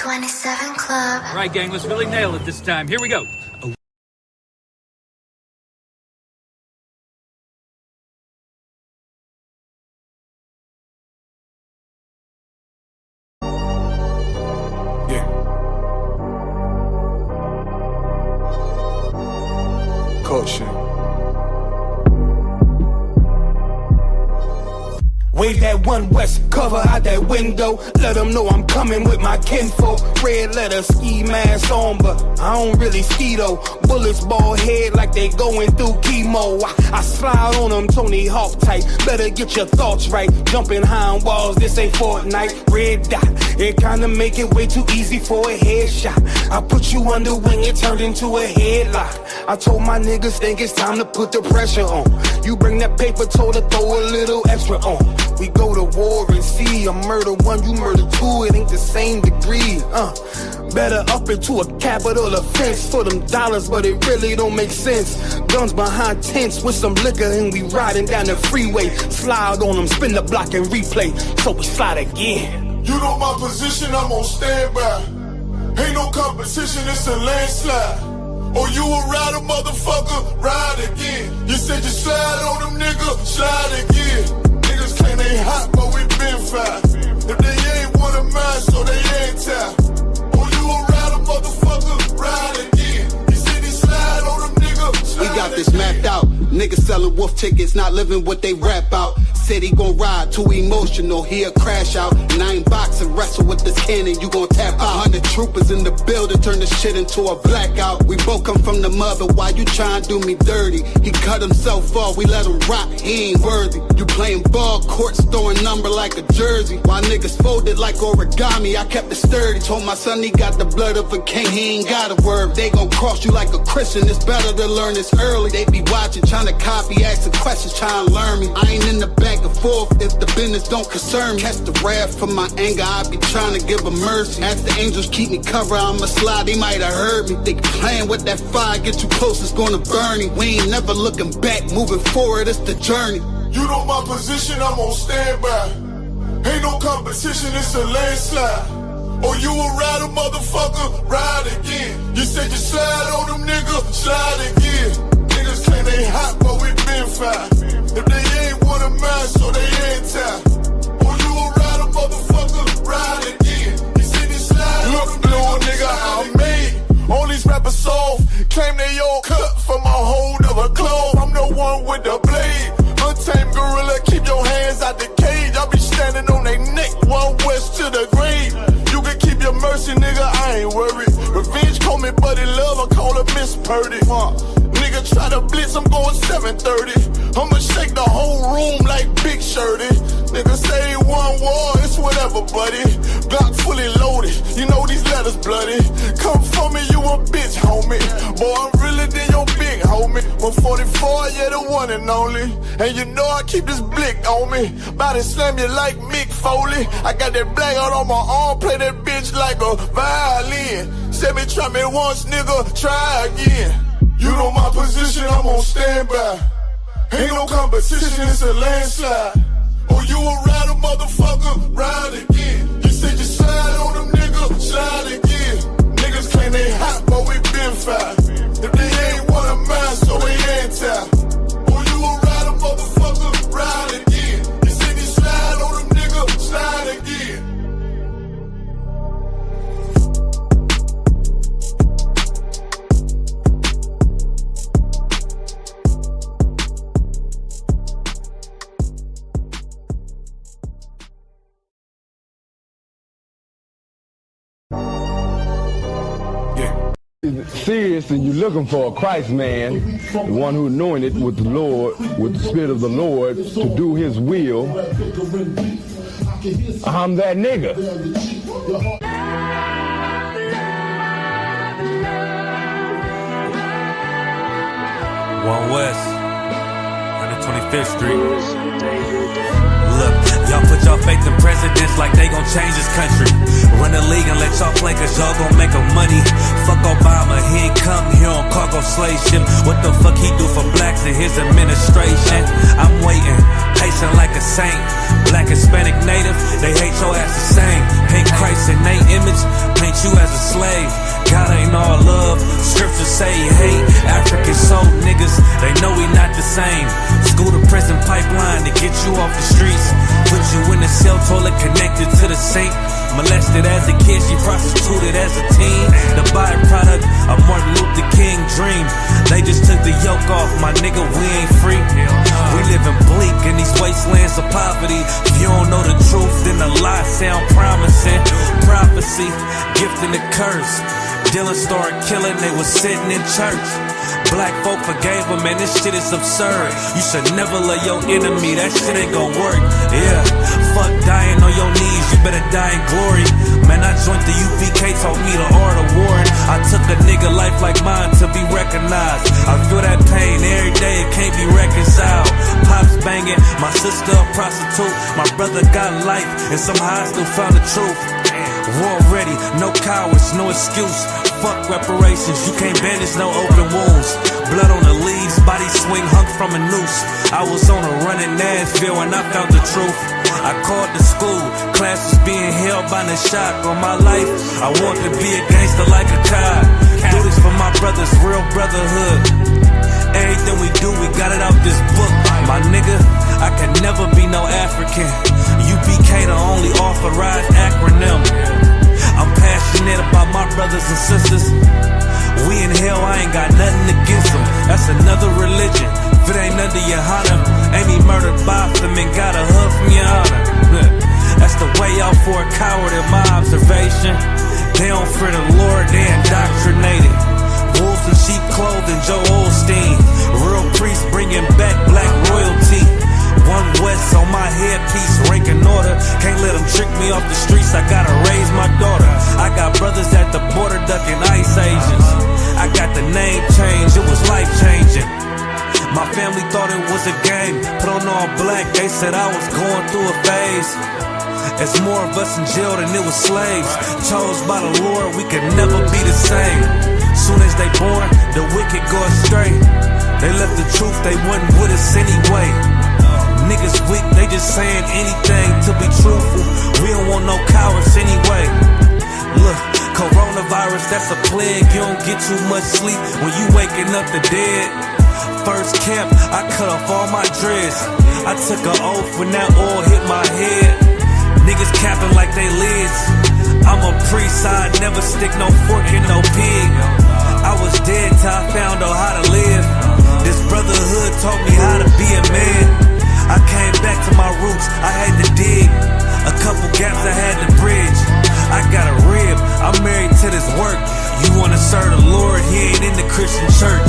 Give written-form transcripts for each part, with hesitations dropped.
27 Club. All right, gang, let's really nail it this time. Here we go. Yeah. Caution. Wave that one west, cover out that window. Let them know I'm coming with my kinfolk. Red letter, ski mask on, but I don't really ski though. Bullets ball head like they going through chemo. I slide on them Tony Hawk type. Better get your thoughts right. Jumping high on walls, this ain't Fortnite. Red dot, it kinda make it way too easy for a headshot. I put you under when it turned into a headlock. I told my niggas think it's time to put the pressure on. You bring that paper, told her throw a little extra on. We go to war and see I murder one, you murder two, it ain't the same degree. Better up into a capital offense for them dollars, but it really don't make sense. Guns behind tents with some liquor and we riding down the freeway. Slide on them, spin the block and replay, so we slide again. You know my position, I'm on standby. Ain't no competition, it's a landslide. Or you a rider, motherfucker, ride again. You said you slide on them, nigga, slide again. Niggas claim they hot, but we been fine. If they ain't one of mine, so they ain't tied. Or you a rider, motherfucker, ride again. You said you slide on them, nigga, slide We got this mapped out. Niggas selling wolf tickets, not living what they rap out. Said he gon' ride, too emotional, he'll crash out. And I ain't boxing, wrestle with this cannon, you gon' tap out. 100 troopers in the building, turn this shit into a blackout. We both come from the mother, why you tryin' to do me dirty? He cut himself off, we let him rock, he ain't worthy. You playing ball courts, throwing number like a jersey. While niggas folded like origami, I kept it sturdy. Told my son he got the blood of a king, he ain't got a word. They gon' cross you like a Christian, it's better to learn this early. They be watching, trying to copy, asking questions, trying to learn me. I ain't in the back and forth if the business don't concern me. Catch the wrath from my anger, I be trying to give a mercy. Ask the angels keep me covered, I'ma slide, they might have heard me. They playing with that fire, get too close, it's gonna burn me. We ain't never looking back, moving forward, it's the journey. You know my position, I'm on standby. Ain't no competition, it's a landslide. Or you a rider, motherfucker, ride again. You said you slide on them, nigga, slide again. Niggas claim they hot, but we been fine. If they ain't one of mine, so they ain't tied. Or you a rider, motherfucker, ride again. You said you slide. Look, little nigga, I'm made. All these rappers soft, claim they all cut from a hold of a clove. I'm the one with the blade. Untamed gorilla, keep your hands out the cage. I be standing on they neck, one west to the grave. You can keep your mercy, nigga, I ain't worried. Revenge call me buddy love, I call her Miss Purdy. Nigga try to blitz, I'm going 730. I'ma shake the whole room like Big Shirty. Nigga say one war, it's whatever, buddy. Glock fully loaded, you know these letters bloody. Come for me, you a bitch, homie. Boy, I'm realer than your big homie. 144, yeah, the one and only. And you know I keep this blick on me. Body slam you like Mick Foley. I got that black out on my arm, play that bitch like a violin. Said me try me once, nigga, try again. You know my position, I'm on standby. Ain't no competition, it's a landslide. Or you a rider, motherfucker, ride again. You said you slide on them, nigga, slide again. Niggas claim they hot, but we been fine. If they ain't one of mine, so they ain't tied. Or you a rider, motherfucker, ride again. You said you slide on them, nigga, slide again. Serious and you're looking for a Christ man, the one who anointed with the Lord, with the Spirit of the Lord to do his will, I'm that nigga. One West, 125th Street. Look, y'all put your faith in presidents like they gon' change this country. Run the league and let y'all play cause y'all gon' make a money. Fuck Obama, he ain't come here on cargo slave ship. What the fuck he do for blacks in his administration? I'm waiting, patient like a saint. Black, Hispanic, native, they hate your ass the same. Paint Christ in they image, paint you as a slave. God ain't all love, scriptures say he hate. African soul niggas, they know we not the same. School to prison pipeline to get you off the streets. Put you in the cell toilet connected to the sink. Molested as a kid, she prostituted as a teen. The byproduct of Martin Luther King dream. They just took the yoke off, my nigga, we ain't free. We living bleak in these wastelands of poverty. If you don't know the truth, then the lies sound promising. Prophecy, gift and a curse. Dylan started killing, they was sitting in church. Black folk forgave him, man, this shit is absurd. You should never love your enemy, that shit ain't gon' work. Yeah, fuck dying on your knees, you better die in glory. Man, I joined the UPK, taught me the art of warring. I took a nigga life like mine to be recognized. I feel that pain every day, it can't be reconciled. Pops banging, my sister a prostitute. My brother got life, and somehow I still found the truth. War ready, no cowards, no excuse. Fuck reparations, you can't bandage no open wounds. Blood on the leaves, body swing hung from a noose. I was on a run in Nashville and I found the truth. I called the school, classes being held by the shock on my life. I want to be a gangster like a cop. Do this for my brothers, real brotherhood. Everything we do, we got it out this book. My nigga, I can never be no African. UPK the only authorized acronym. I'm passionate about my brothers and sisters. We in hell, I ain't got nothing against them. That's another religion. If it ain't under your honor, Amy murdered Botham and got a hug from your honor. That's the way out for a coward in my observation. They don't fear the Lord, they indoctrinated. Wolves in sheep clothing, Joe Osteen. Real priests bringing back black royalty. One West on my headpiece, rank and order. Can't let them trick me off the streets, I gotta raise my daughter. I got brothers at the border ducking ice agents. I got the name change, it was life changing. My family thought it was a game, put on all black, they said I was going through a phase. It's more of us in jail than it was slaves. Chose by the Lord, we could never be the same. Soon as they born, the wicked go astray. They left the truth, they wasn't with us anyway. Niggas weak, they just saying anything to be truthful. We don't want no cowards anyway. Look, coronavirus, that's a plague. You don't get too much sleep when you waking up the dead. First camp, I cut off all my dreads. I took an oath when that oil hit my head. Niggas capping like they lids. I'm a priest, I never stick no fork in no pig. I was dead till I found out how to live. This brotherhood taught me how to be a man. I came back to my roots, I had to dig. A couple gaps I had to bridge. I got a rib, I'm married to this work. You wanna serve the Lord, he ain't in the Christian church.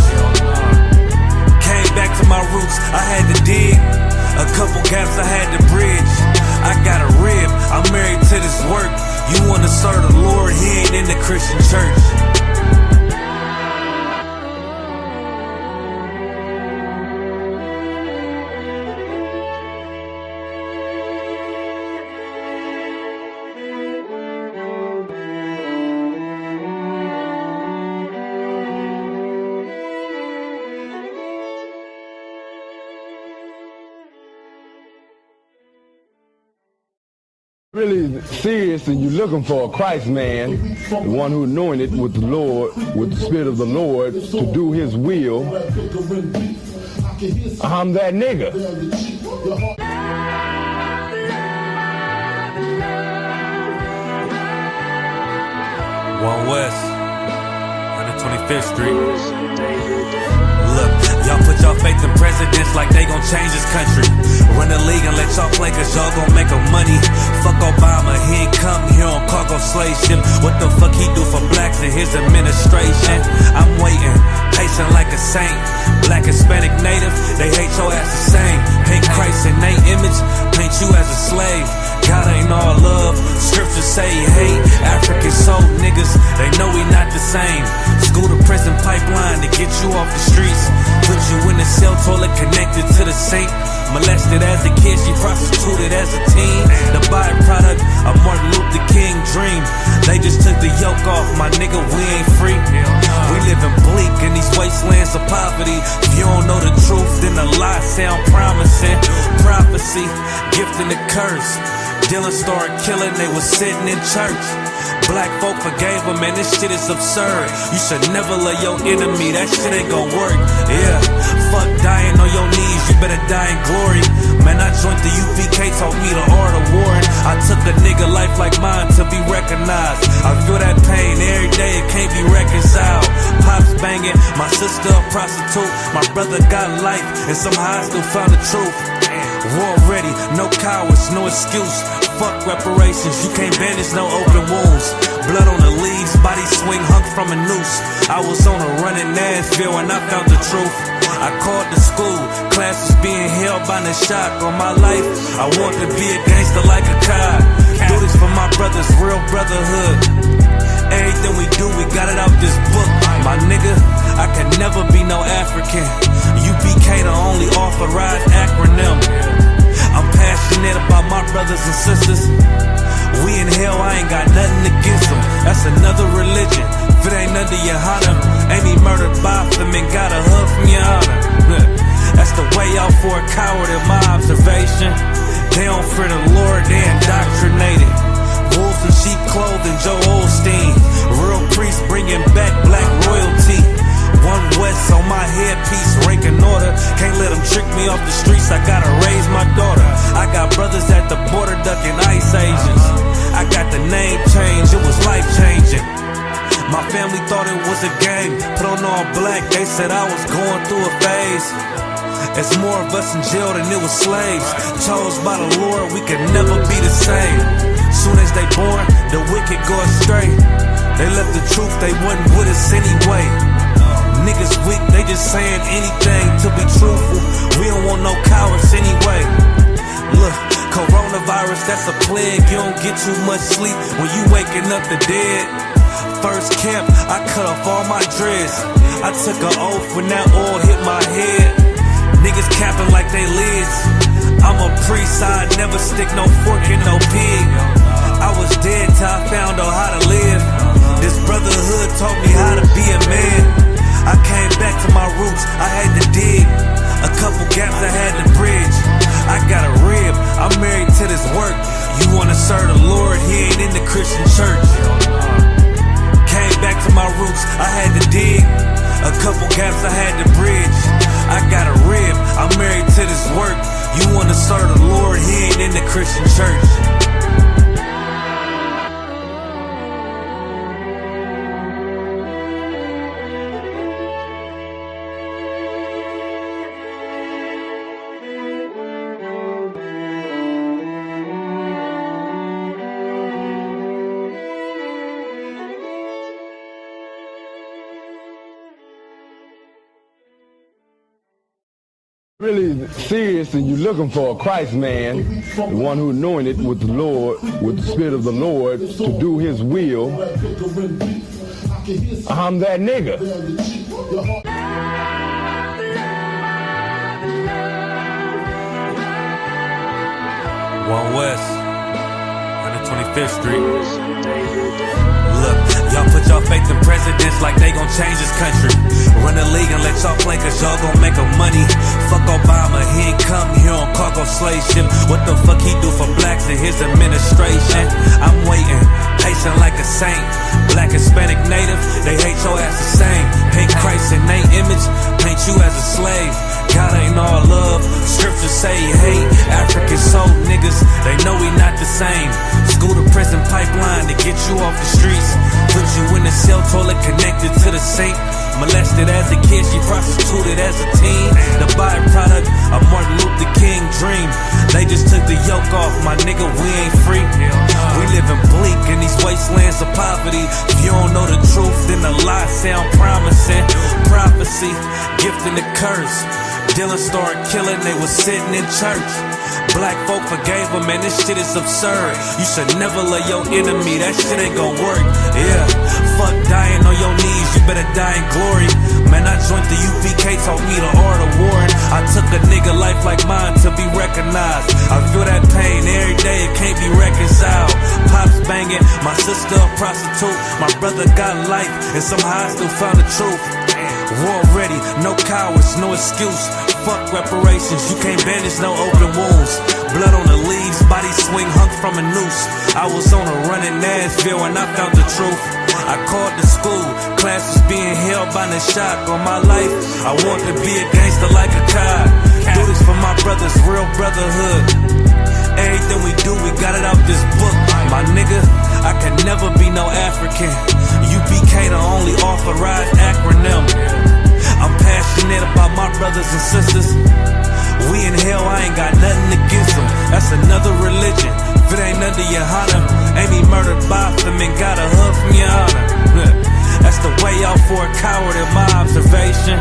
Came back to my roots, I had to dig. A couple gaps I had to bridge. I got a rib, I'm married to this work. You wanna serve the Lord, he ain't in the Christian church. Really serious and you're looking for a Christ man, the one who anointed with the Lord, with the Spirit of the Lord to do his will, I'm that nigga. One West, 125th Street. Look, y'all put y'all faith in presidents like they gon' change this country. Run the league and let y'all play cause y'all gon' make 'em money. Fuck Obama, he ain't come here on cargo slave ship. What the fuck he do for blacks in his administration? I'm waiting, patient like a saint. Black, Hispanic, native, they hate your ass the same. Paint Christ in they image, paint you as a slave. God ain't all love, scriptures say he hate. African soul niggas, they know we not the same. School to prison pipeline to get you off the streets. Put you in the cell toilet connected to the sink. Molested as a kid, she prostituted as a teen. The byproduct of Martin Luther King dream. They just took the yoke off, my nigga, we ain't free. We living bleak in these wastelands of poverty. If you don't know the truth, then the lie sound promising. Prophecy, gift and the curse. Dylan started killing, they was sitting in church. Black folk forgave him, man, this shit is absurd. You should never love your enemy, that shit ain't gon' work. Yeah, fuck dying on your knees, you better die in glory. Man, I joined the UPK, taught me the art of warring. I took a nigga life like mine to be recognized. I feel that pain every day, it can't be reconciled. Pops banging, my sister a prostitute. My brother got life, and somehow I still found the truth. War ready, no cowards, no excuse. Fuck reparations, you can't bandage no open wounds. Blood on the leaves, body swing hung from a noose. I was on a run in Nashville and I found the truth. I called the school, classes being held by the shock on my life. I want to be a gangster like a cop. Do this for my brothers, real brotherhood. Everything we do, we got it out this book. My nigga, I can never be no African. UPK the only authorized acronym. I'm passionate about my brothers and sisters. We in hell, I ain't got nothing against them. That's another religion. If it ain't under your honor, ain't he murdered by them and got a hug from your honor? That's the way out for a coward in my observation. They don't fear the Lord, they indoctrinated. Wolves in sheep clothing, Joe Osteen. Real priests bringing back black royalty. One West on my headpiece, ranking order. Can't let them trick me off the streets, I gotta raise my daughter. I got brothers at the border ducking ice agents. I got the name change, it was life changing. My family thought it was a game, put on all black, they said I was going through a phase. It's more of us in jail than it was slaves. Chose by the Lord, we could never be the same. Soon as they born, the wicked go astray. They left the truth, they wasn't with us anyway. Niggas weak, they just saying anything to be truthful. We don't want no cowards anyway. Look, coronavirus, that's a plague. You don't get too much sleep when you waking up the dead. First camp, I cut off all my dreads. I took an oath when that oil hit my head. Niggas capping like they lids. I'm a priest, I never stick no fork in no pig. I was dead till I found out how to live. This brotherhood taught me how to be a man. I came back to my roots, I had to dig. A couple gaps I had to bridge. I got a rib, I'm married to this work. You wanna serve the Lord, he ain't in the Christian church. Came back to my roots, I had to dig. A couple gaps I had to bridge. I got a rib, I'm married to this work. You wanna serve the Lord, he ain't in the Christian church. Really serious and you're looking for a Christ man, the one who's anointed with the Lord, with the Spirit of the Lord to do his will, I'm that nigga. One West, 125th Street. Look, y'all put y'all faith in presidents like they gon' change this country. Run the league and let y'all play cause y'all gon' make a money. Fuck Obama, he ain't come here on cargo slave ship. What the fuck he do for blacks in his administration? I'm waiting, patient like a saint. Black, Hispanic, Native, they hate your ass the same. Paint Christ in they image, paint you as a slave. God ain't all love, scriptures say he hate. African soul niggas, they know we not the same. School to prison pipeline to get you off the streets. Put you in the cell toilet connected to the sink. Molested as a kid, she prostituted as a teen. The byproduct of Martin Luther King dream. They just took the yoke off, my nigga, we ain't free. We living bleak in these wastelands of poverty. If you don't know the truth, then the lie sound promising. Prophecy, gift and the curse. Dylan started killing, they was sitting in church. Black folk forgave him, man, this shit is absurd. You should never love your enemy, that shit ain't gon' work. Yeah, fuck dying on your knees, you better die in glory. Man, I joined the UPK, taught me the art of warring. I took a nigga life like mine to be recognized. I feel that pain every day, it can't be reconciled. Pops banging, my sister a prostitute. My brother got life, and somehow I still found the truth. War ready, no cowards, no excuse. Fuck reparations, you can't bandage no open wounds. Blood on the leaves, body swing hung from a noose. I was on a run in Nashville and I found the truth. I called the school, class was being held by the shock on my life. I want to be a gangster like a cop. Do this for my brothers, real brotherhood. Everything we do, we got it out this book. My nigga, I can never be no African. UPK the only authorized acronym. I'm passionate about my brothers and sisters. We in hell, I ain't got nothing against them. That's another religion. If it ain't under your honor, ain't me murdered by them and got a hug from your honor. That's the way out for a coward in my observation.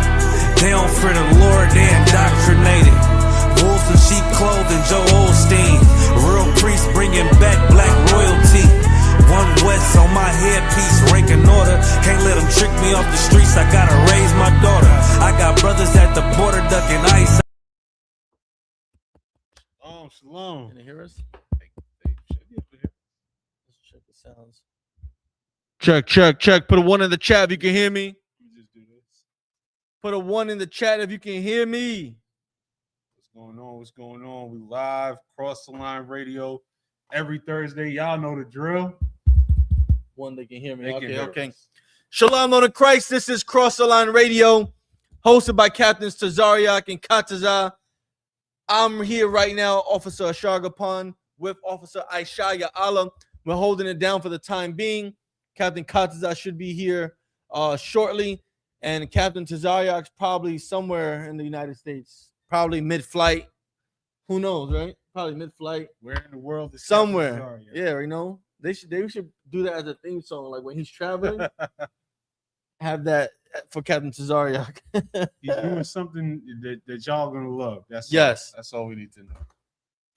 They don't fear the Lord, they indoctrinated. Wolves in sheep clothing, Joe Osteen. Real priest bringing back black royalty. One West on my headpiece, ranking order. Can't let them trick me off the streets, I gotta raise my daughter. I got brothers at the border ducking ice. Shalom. Can they hear us? They should be able to hear. Let's check the sounds. Check. Put a 1 in the chat if you can hear me. Let me just do this. Put a 1 in the chat if you can hear me. What's going on? We live, Cross the Line Radio, every Thursday. Y'all know the drill. One, they can hear me. They can hear Okay. us. Shalom, Lord of Christ. This is Cross the Line Radio, hosted by Captains Tazariak and Kataza. I'm here right now, Officer Ashargapan, with Officer Aishaya Alam. We're holding it down for the time being. Captain Kataza should be here shortly, and Captain Tazariak's probably somewhere in the United States, probably mid-flight. Who knows, right? Probably mid-flight. Where in the world is Somewhere. Captain Zarya? Yeah, you know. They should do that as a theme song, like when he's traveling. Have that for Captain Tazariak. He's doing something that y'all gonna love. That's all we need to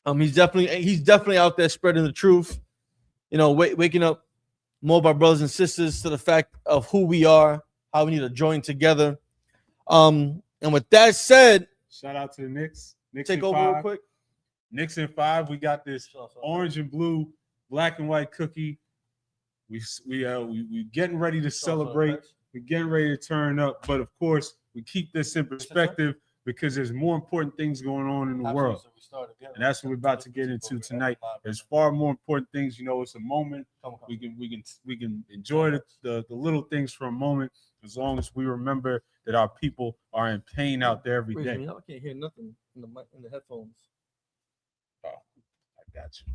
know. He's definitely out there spreading the truth. You know, waking up more of our brothers and sisters to the fact of who we are, how we need to join together. And with that said, shout out to the Knicks. Take over real quick. Knicks in 5. We got this orange and blue, black and white cookie. We getting ready to celebrate. We're getting ready to turn up, but of course, we keep this in perspective because there's more important things going on in the world, and that's what we're about to get into tonight. There's far more important things. You know, it's a moment. We can enjoy the little things for a moment, as long as we remember that our people are in pain out there every day. I can't hear nothing in the headphones. Oh, I got you.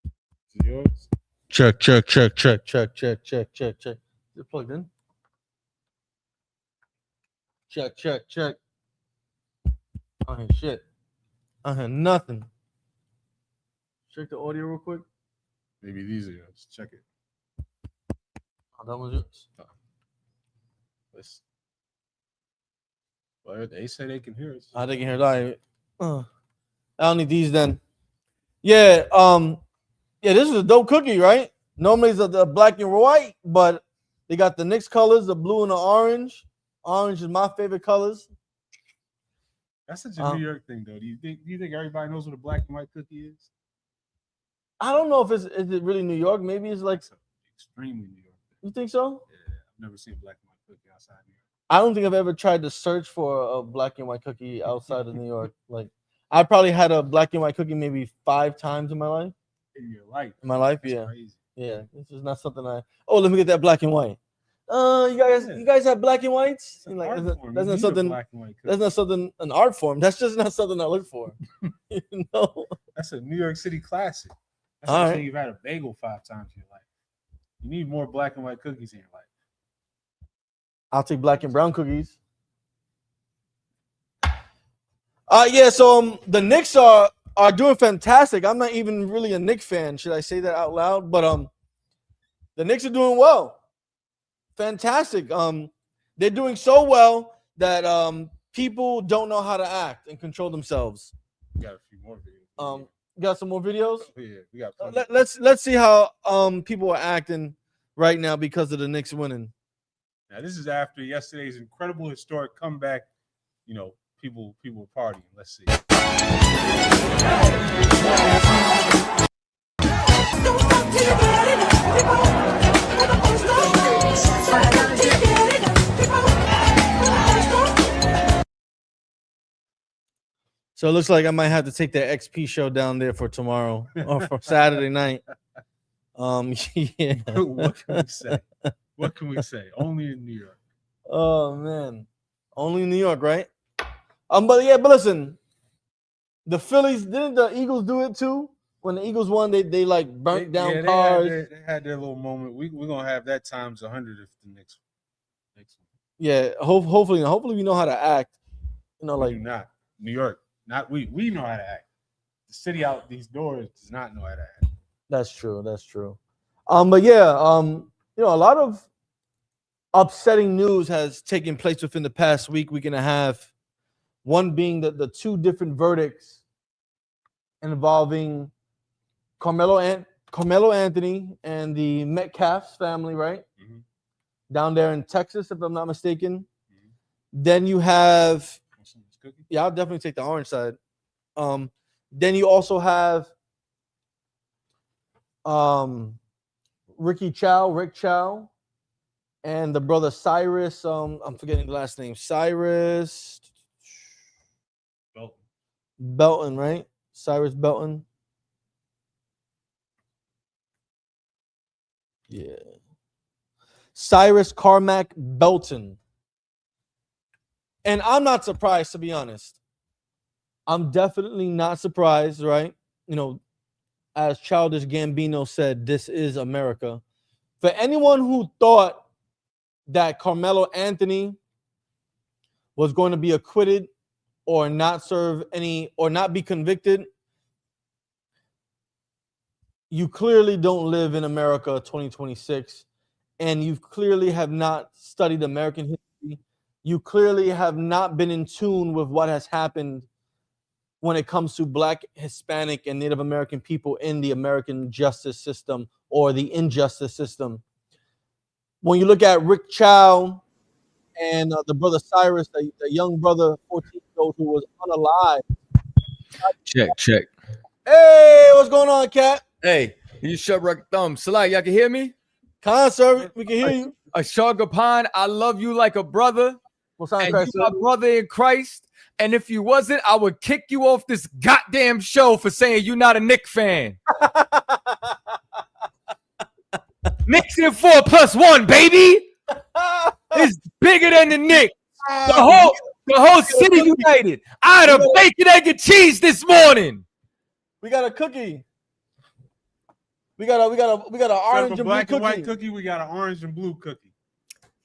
Is it yours? Check. Is it plugged in? Check. I hear shit. I hear nothing. Check the audio real quick. Maybe these are yours. Check it. Oh, that was yours. Well, they say they can hear us. They can hear that. I don't need these then. Yeah. Yeah, this is a dope cookie, right? Normally it's the black and white, but they got the Knicks colors, the blue and the orange. Orange is my favorite colors. That's such a New York thing, though. Do you think everybody knows what a black and white cookie is? I don't know if is it really New York. Maybe it's like extremely New York. You think so? Yeah, I've never seen a black and white cookie outside New York. I don't think I've ever tried to search for a black and white cookie outside of New York. Like, I probably had a black and white cookie maybe 5 times in my life. In your life? In my life, That's yeah. Crazy. Yeah, this is not something let me get that black and white. You guys have black and whites? Like, that's not something. That's not something an art form. That's just not something I look for. You know, that's a New York City classic. That's all like right. You've had a bagel 5 times in your life. You need more black and white cookies in your life. I'll take black and brown cookies. Yeah. So the Knicks are doing fantastic. I'm not even really a Knicks fan. Should I say that out loud? But the Knicks are doing well. Fantastic. They're doing so well that people don't know how to act and control themselves. We got a few more videos. You got some more videos? Oh, yeah, we got plenty. Let's see how people are acting right now because of the Knicks winning. Now, this is after yesterday's incredible historic comeback. You know, people were partying. Let's see. So it looks like I might have to take the XP show down there for tomorrow or for Saturday night. Yeah. What can we say? What can we say? Only in New York. Oh man, only in New York, right? But listen, the Phillies, didn't the Eagles do it too? When the Eagles won, they like burnt down cars. They had their little moment. We're gonna have that times 100 if the next one. Yeah, hopefully we know how to act. You know, We like do not New York. Not we. We know how to act. The city out these doors does not know how to act. That's true. But yeah, you know, a lot of upsetting news has taken place within the past week and a half. One being the two different verdicts involving Carmelo Anthony and the Metcalf's family, right? Mm-hmm. Down there in Texas, if I'm not mistaken. Mm-hmm. Then you have, I'll definitely take the orange side. Then you also have Rick Chow, and the brother Cyrus. I'm forgetting the last name. Cyrus Belton, right? Cyrus Belton. Yeah. Cyrus Carmack Belton. And I'm not surprised, to be honest. I'm definitely not surprised, right? You know, as Childish Gambino said, this is America. For anyone who thought that Carmelo Anthony was going to be acquitted or not serve any or not be convicted, you clearly don't live in America 2026, and you clearly have not studied American history. You clearly have not been in tune with what has happened when it comes to Black, Hispanic, and Native American people in the American justice system or the injustice system. When you look at Rick Chow and the brother Cyrus, the young brother, 14-year-old who was unalive. Check. Hey, what's going on, Cat? Hey, you shut your thumb. Salai, y'all can hear me? Sir, we can hear you. Ashagapan, I love you like a brother. What's on, and Christ? you my brother in Christ. And if you wasn't, I would kick you off this goddamn show for saying you're not a Knicks fan. Knicks in 4+1, baby. It's bigger than the Knicks. The whole city united. I had a bacon, egg, and cheese this morning. We got a cookie. We got an orange and black blue and cookie. white cookie. We got an orange and blue cookie.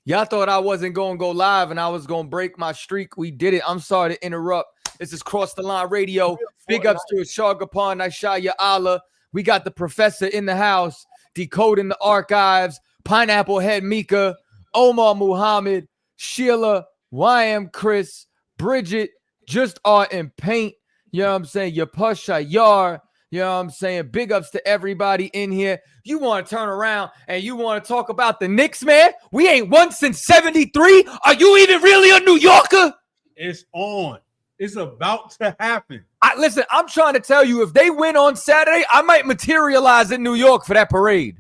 Y'all thought I wasn't going to go live and I was going to break my streak. We did it. I'm sorry to interrupt. This is Cross the Line Radio. Big ups to Ashagapan, Naishaya Allah. We got the professor in the house, decoding the archives, Pineapple Head Mika, Omar Muhammad, Sheila, YM Chris, Bridget, Just Art and Paint. You know what I'm saying? Yapusha Yar. You know what I'm saying? Big ups to everybody in here. You want to turn around and you want to talk about the Knicks, man? We ain't won since 73. Are you even really a New Yorker? It's on. It's about to happen. Listen, I'm trying to tell you, if they win on Saturday, I might materialize in New York for that parade.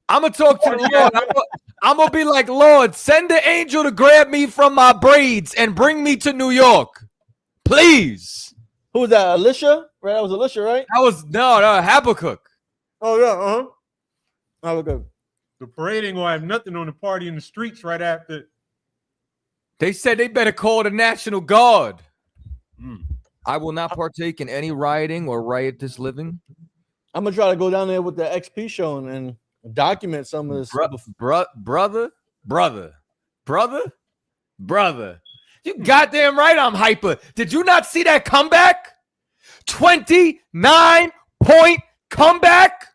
I'm going to talk to the Lord. I'm going to be like, Lord, send the angel to grab me from my braids and bring me to New York. Please. Who was that? Alicia? Right? That was Alicia, right? That was Habakkuk. Oh, yeah. Habakkuk. The parade ain't gonna have nothing on the party in the streets right after. They said they better call the National Guard. I will not partake in any rioting or riotous living. I'm gonna try to go down there with the XP show and document some of this. Brother. You goddamn right I'm hyper. Did you not see that comeback? 29-point comeback?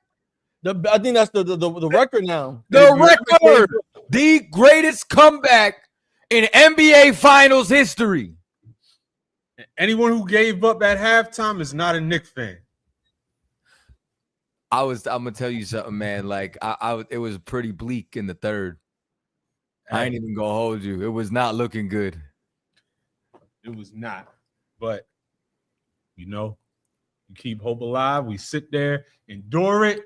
I think that's the record now. The record. The greatest comeback in NBA Finals history. Anyone who gave up at halftime is not a Knicks fan. I'm gonna tell you something, man. Like it was pretty bleak in the third. I ain't even gonna hold you. It was not looking good. It was not. But you keep hope alive. We sit there, endure it.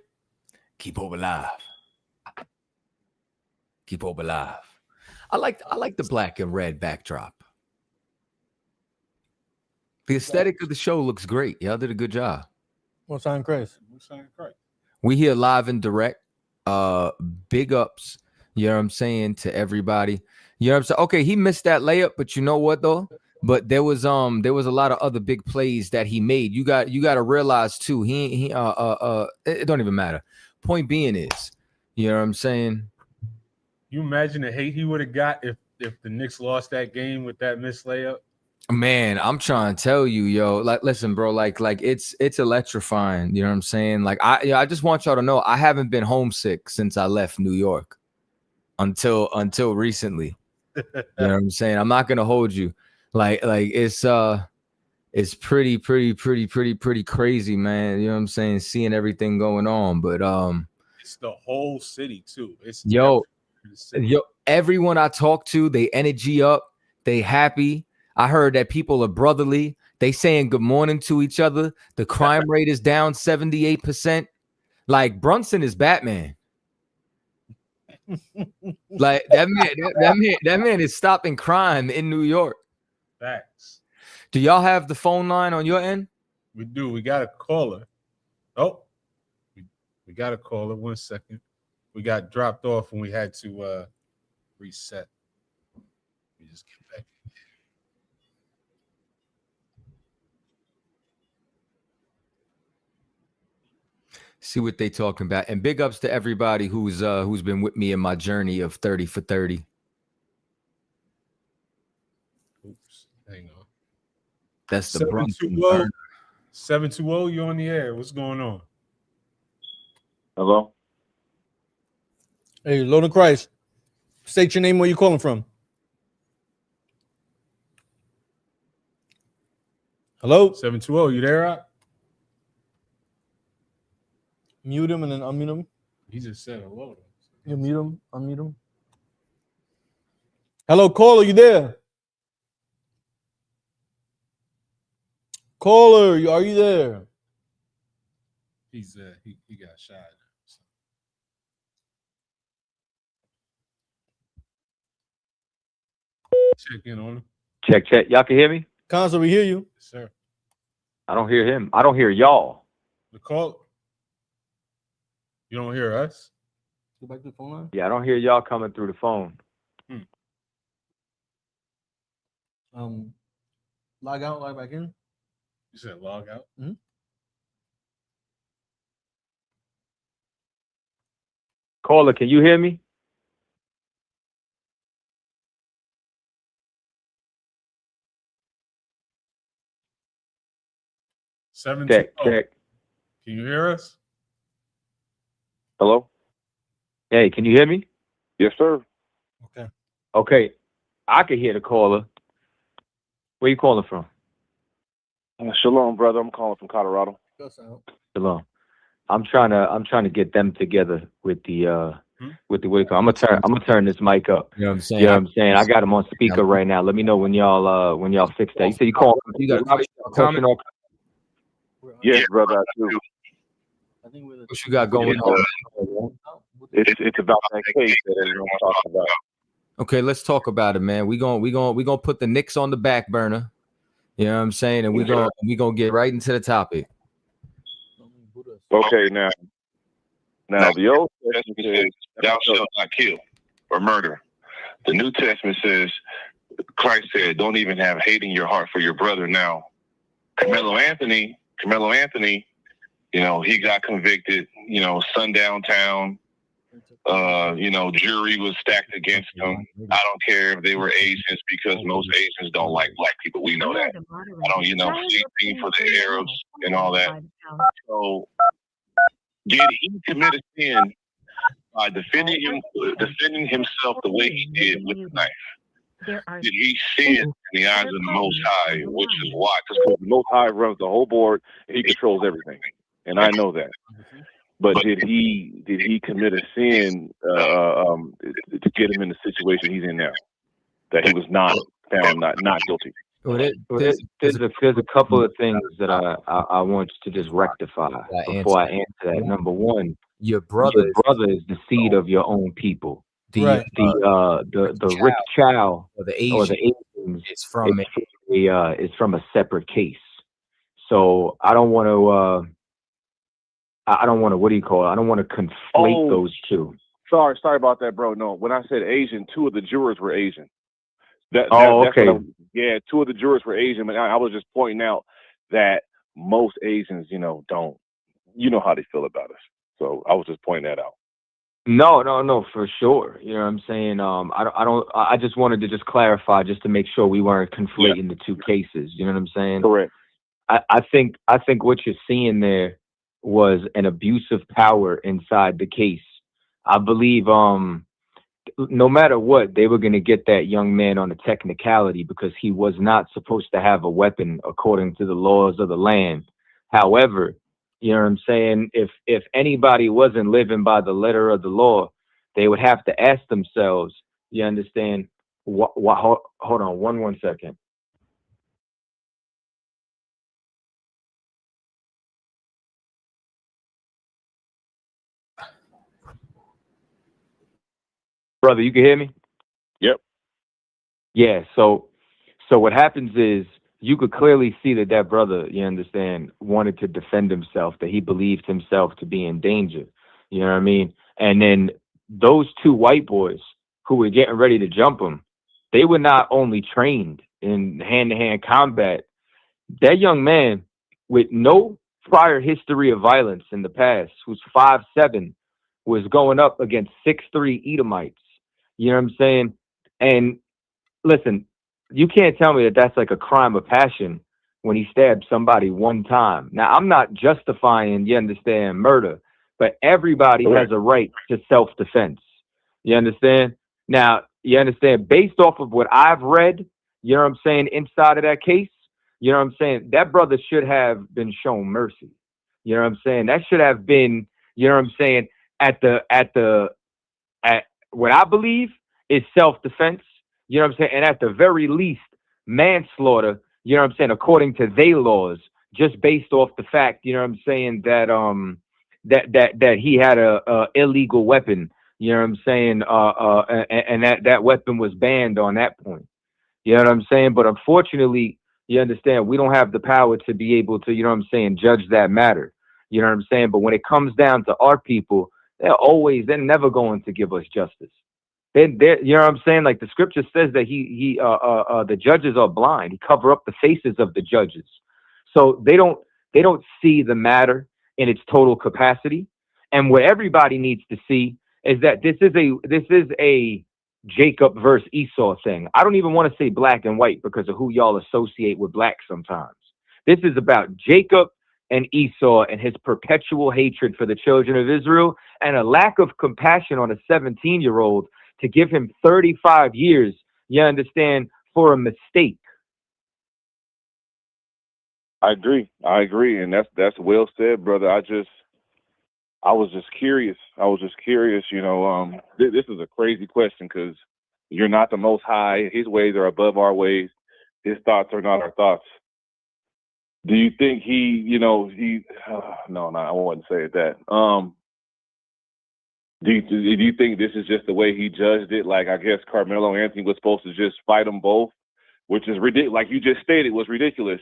Keep hope alive. Keep hope alive. I like the black and red backdrop. The aesthetic of the show looks great. Y'all did a good job. What's on Chris? We here live and direct. Big ups. You know what I'm saying to everybody. You know what I'm saying? Okay, he missed that layup, but you know what though? But there was a lot of other big plays that he made. You got to realize too. It don't even matter. Point being is, you know what I'm saying? You imagine the hate he would have got if the Knicks lost that game with that missed layup. Man, I'm trying to tell you, yo. Like, listen, bro. Like it's electrifying. You know what I'm saying? Like, I just want y'all to know I haven't been homesick since I left New York until recently. You know what I'm saying? I'm not gonna hold you. Like it's pretty crazy, man. You know what I'm saying? Seeing everything going on, but it's the whole city too. It's yo, everyone I talk to, they energy up, they happy. I heard that people are brotherly. They saying good morning to each other. The crime rate is down 78%. Like Brunson is Batman. Like that man is stopping crime in New York. Facts. Do y'all have the phone line on your end? We do. We got a caller. Oh, we got a caller. 1 second. We got dropped off when we had to reset. We just get back. See what they talking about. And big ups to everybody who's been with me in my journey of 30 for 30. Oops, hang on. That's the 720. 720, you on the air. What's going on? Hello? Hey, Lord of Christ. State your name, where you calling from. Hello? 720, you there, Rock? Mute him and then unmute him. He just said hello. You mute him, unmute him. Hello, caller, you there? Caller, are you there? He's he got shot. So. Check in on him. Check. Y'all can hear me? Console, we hear you. Yes, sir. I don't hear him. I don't hear y'all. The call. You don't hear us? Go back to the phone line. Yeah, I don't hear y'all coming through the phone. Log out, log back in. You said log out? Mm-hmm. Caller, can you hear me? Check. Can you hear us? Hello? Hey, can you hear me? Yes, sir. Okay. I can hear the caller. Where you calling from? Shalom, brother. I'm calling from Colorado. Shalom. I'm trying to get them together with the what you call. I'm gonna turn this mic up. You know what I'm saying? You know what I'm saying? I got him on speaker right now. Let me know when y'all fix that. You said you call. You got a comment? Yes, brother. I do. What you got going on? It's about that case that everyone's talking about. Okay, let's talk about it, man. We gonna put the Knicks on the back burner. You know what I'm saying? And we gonna get right into the topic. Okay, now the Old Testament says, "Thou shalt not kill or murder." The New Testament says, Christ said, "Don't even have hate in your heart for your brother." Now, Karmelo Anthony, he got convicted. Sundown Town. Jury was stacked against them. I don't care if they were Asians, because most Asians don't like black people. We know that. I don't, same thing for the Arabs and all that. So, did he commit a sin by defending himself the way he did with the knife, did he sin in the eyes of the Most High, which is why? Because the Most High runs the whole board, and he controls everything, and I know that. But did he commit a sin to get him in the situation he's in now, that he was not found not guilty? There's a couple of things that I want to just rectify before I answer that. Number one, your brother is the seed of your own people. The Rick Chow or the Asians is from a separate case. So I don't want to I don't want to I don't want to conflate those two. Sorry about that, bro. No, when I said Asian, 2 of the jurors were Asian. Okay. Two of the jurors were Asian, but I was just pointing out that most Asians, don't, how they feel about us. So I was just pointing that out. No, for sure. You know what I'm saying? I just wanted to just clarify, just to make sure we weren't conflating the two cases. You know what I'm saying? Correct. I think what you're seeing there was an abuse of power inside the case. I believe no matter what, they were going to get that young man on a technicality because he was not supposed to have a weapon according to the laws of the land. However, you know what I'm saying? If anybody wasn't living by the letter of the law, they would have to ask themselves, you understand? Hold on one second. Brother, you can hear me? Yep. Yeah, so what happens is you could clearly see that brother, you understand, wanted to defend himself, that he believed himself to be in danger. You know what I mean? And then those 2 white boys who were getting ready to jump him, they were not only trained in hand-to-hand combat. That young man with no prior history of violence in the past, who's 5'7", was going up against 6'3" Edomites. You know what I'm saying? And listen, you can't tell me that that's like a crime of passion when he stabbed somebody one time. Now, I'm not justifying, you understand, murder, but everybody has a right to self-defense. You understand? Now, you understand, based off of what I've read, you know what I'm saying, inside of that case, you know what I'm saying, that brother should have been shown mercy. You know what I'm saying? That should have been, you know what I'm saying, at what I believe is self-defense, you know what I'm saying? And at the very least, manslaughter, you know what I'm saying, according to their laws, just based off the fact, you know what I'm saying, that he had a illegal weapon, you know what I'm saying, and that weapon was banned on that point. You know what I'm saying? But unfortunately, you understand, we don't have the power to be able to, you know what I'm saying, judge that matter. You know what I'm saying? But when it comes down to our people, they're never going to give us justice. You know what I'm saying? Like the scripture says that the judges are blind. He cover up the faces of the judges. So they don't see the matter in its total capacity. And what everybody needs to see is that this is a Jacob versus Esau thing. I don't even want to say black and white because of who y'all associate with black sometimes. This is about Jacob and Esau and his perpetual hatred for the children of Israel and a lack of compassion on a 17-year-old to give him 35 years, you understand, for a mistake. I agree. And that's well said, brother. I was just curious. This is a crazy question because you're not the Most High. His ways are above our ways. His thoughts are not our thoughts. Do you think no, I wouldn't say that. Do you think this is just the way he judged it? Like, I guess Karmelo Anthony was supposed to just fight them both, which is ridiculous. Like you just stated, was ridiculous.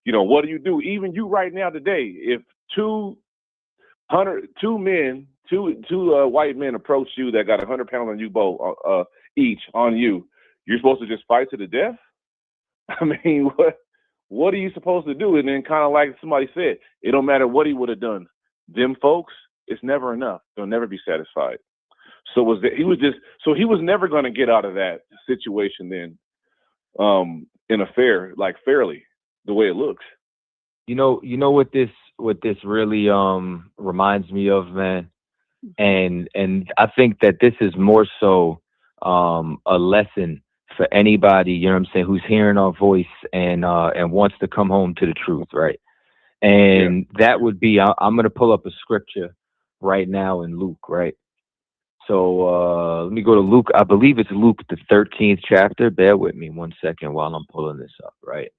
What do you do? Even you right now today, if two white men approach you that got 100 pounds on you both, each on you, you're supposed to just fight to the death? I mean, what are you supposed to do? And then kind of like somebody said, it don't matter what he would have done. Them folks, it's never enough. They'll never be satisfied. So he was never going to get out of that situation then, in a fairly, the way it looks. You know what this really reminds me of, man? And I think that this is more so a lesson for anybody, you know what I'm saying, who's hearing our voice and wants to come home to the truth, right? And that would be, I'm going to pull up a scripture right now in Luke, right? So let me go to Luke. I believe it's Luke, the 13th chapter. Bear with me 1 second while I'm pulling this up, right?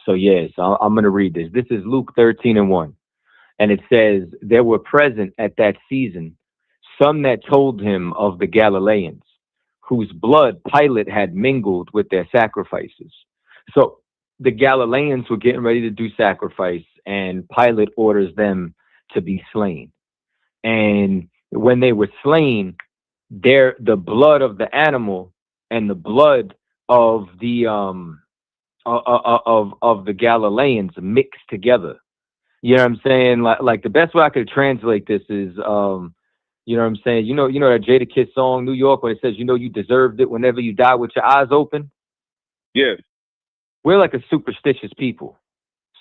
So yes, I'm going to read this. This is Luke 13:1. And it says, there were present at that season some that told him of the Galileans, whose blood Pilate had mingled with their sacrifices. So the Galileans were getting ready to do sacrifice, and Pilate orders them to be slain. And when they were slain, the blood of the animal and the blood of the of the Galileans mixed together. You know what I'm saying? Like the best way I could translate this is, you know what I'm saying? You know that Jada Kiss song, New York, where it says, you deserved it whenever you die with your eyes open? Yes. We're like a superstitious people.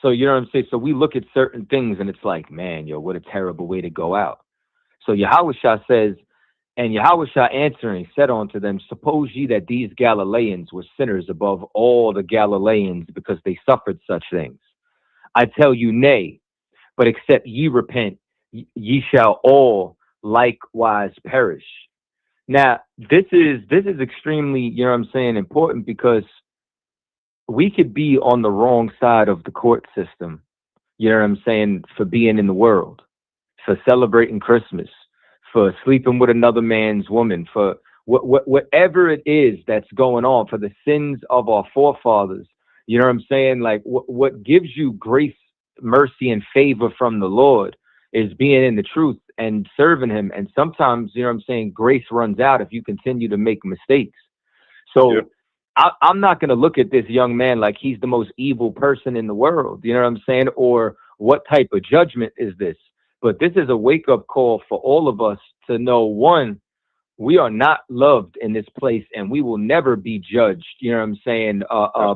So, you know what I'm saying? So we look at certain things and it's like, man, yo, what a terrible way to go out. So Yahushua says, and Yahushua answering said unto them, suppose ye that these Galileans were sinners above all the Galileans because they suffered such things? I tell you, nay, but except ye repent, ye shall all likewise perish. Now, this is extremely, you know what I'm saying, important, because we could be on the wrong side of the court system, you know what I'm saying, for being in the world, for celebrating Christmas, for sleeping with another man's woman, for whatever it is that's going on, for the sins of our forefathers. You know what I'm saying? Like what gives you grace, mercy, and favor from the Lord is being in the truth and serving him. And sometimes, you know what I'm saying, grace runs out if you continue to make mistakes. So I'm not going to look at this young man like he's the most evil person in the world. You know what I'm saying? Or what type of judgment is this? But this is a wake-up call for all of us to know, one, we are not loved in this place, and we will never be judged, you know what I'm saying,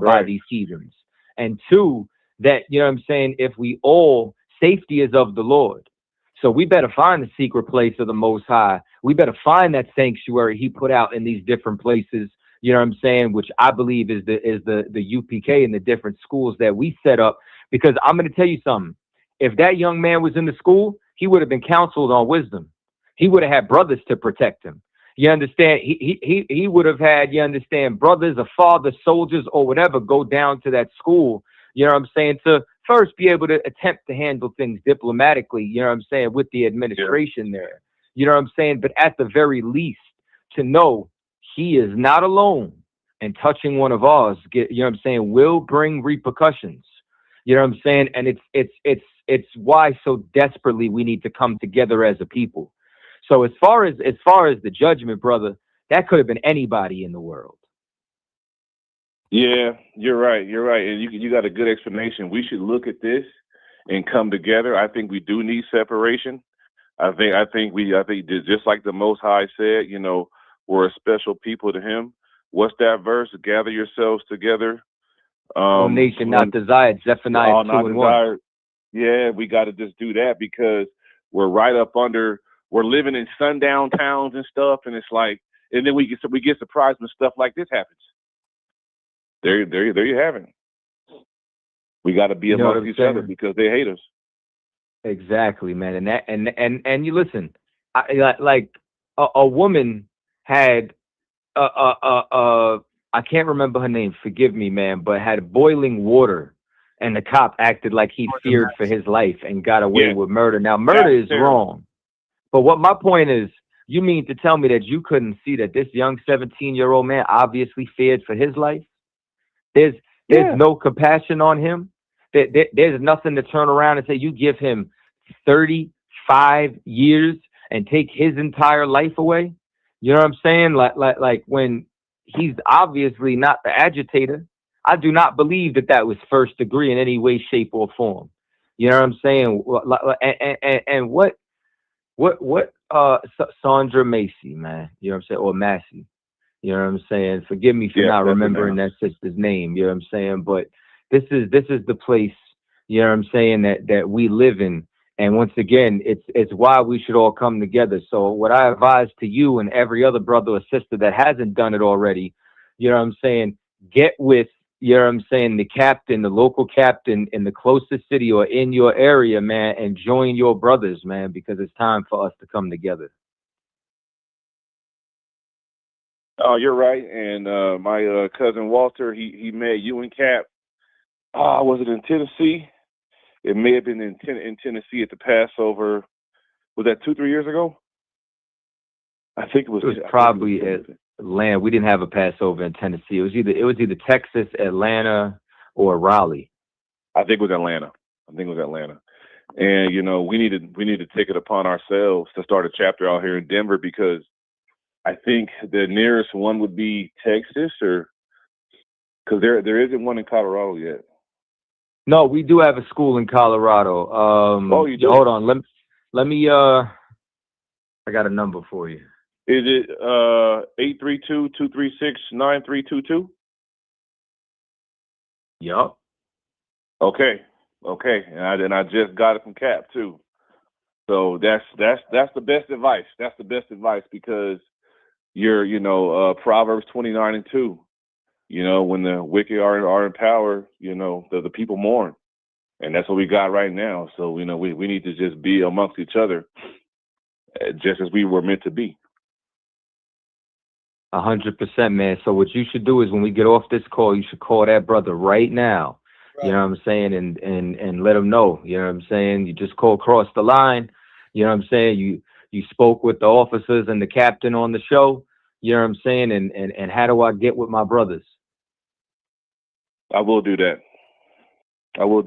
by these heathens. And two, that, you know what I'm saying, if we all, safety is of the Lord. So we better find the secret place of the Most High. We better find that sanctuary he put out in these different places, you know what I'm saying, which I believe is the UPK and the different schools that we set up. Because I'm going to tell you something. If that young man was in the school, he would have been counseled on wisdom. He would have had brothers to protect him. You understand? He would have had, you understand, brothers or fathers, soldiers, or whatever, go down to that school, you know what I'm saying, to first be able to attempt to handle things diplomatically, you know what I'm saying, with the administration there. You know what I'm saying? But at the very least, to know he is not alone, and touching one of ours, you know what I'm saying, will bring repercussions. You know what I'm saying? And it's why so desperately we need to come together as a people. So as far as the judgment, brother, that could have been anybody in the world. Yeah, you're right. You're right. And you got a good explanation. We should look at this and come together. I think we do need separation. I think just like the Most High said, you know, we're a special people to him. What's that verse? Gather yourselves together. No nation not desired. Zephaniah 2:1. Yeah, we got to just do that, because we're right up under. We're living in sundown towns and stuff, and it's like, and then we get surprised when stuff like this happens. There you have it. We got to be amongst each other because they hate us. Exactly, man. And you listen, like a woman had I can't remember her name. Forgive me, man, but had boiling water, and the cop acted like he feared for his life and got away with murder. Now, murder is wrong. But what my point is, you mean to tell me that you couldn't see that this young 17-year-old man obviously feared for his life? There's no compassion on him. There's nothing to turn around and say, you give him 35 years and take his entire life away. You know what I'm saying? Like when he's obviously not the agitator. I do not believe that was first degree in any way, shape, or form. You know what I'm saying? And what Sandra Macy, man, you know what I'm saying, or Massey, you know what I'm saying? Forgive me for not remembering that sister's name, you know what I'm saying? But this is the place, you know what I'm saying, that we live in, And once again, it's why we should all come together. So what I advise to you and every other brother or sister that hasn't done it already, you know what I'm saying, get with, you know what I'm saying, the captain, the local captain in the closest city or in your area, man, and join your brothers, man, because it's time for us to come together. Oh, you're right. And my cousin Walter, he met you and Cap. Was it in Tennessee? It may have been in Tennessee at the Passover. Was that 2-3 years ago? I think it was. It was probably Atlanta. We didn't have a Passover in Tennessee. It was either Texas, Atlanta, or Raleigh. I think it was Atlanta. And you know, we need to take it upon ourselves to start a chapter out here in Denver, because I think the nearest one would be Texas, or because there isn't one in Colorado yet. No, we do have a school in Colorado. Oh, you do? Hold on. Let me. I got a number for you. Is it 832-236-9322? Yup. Okay. And I just got it from Cap too. So that's the best advice. That's the best advice, because Proverbs 29:2. You know, when the wicked are in power, you know, the people mourn. And that's what we got right now. So, you know, we need to just be amongst each other, just as we were meant to be. 100%, man. So what you should do is, when we get off this call, you should call that brother right now. Right. You know what I'm saying? And let him know. You know what I'm saying? You just call across the line. You know what I'm saying? You spoke with the officers and the captain on the show. You know what I'm saying? And how do I get with my brothers? I will do that. All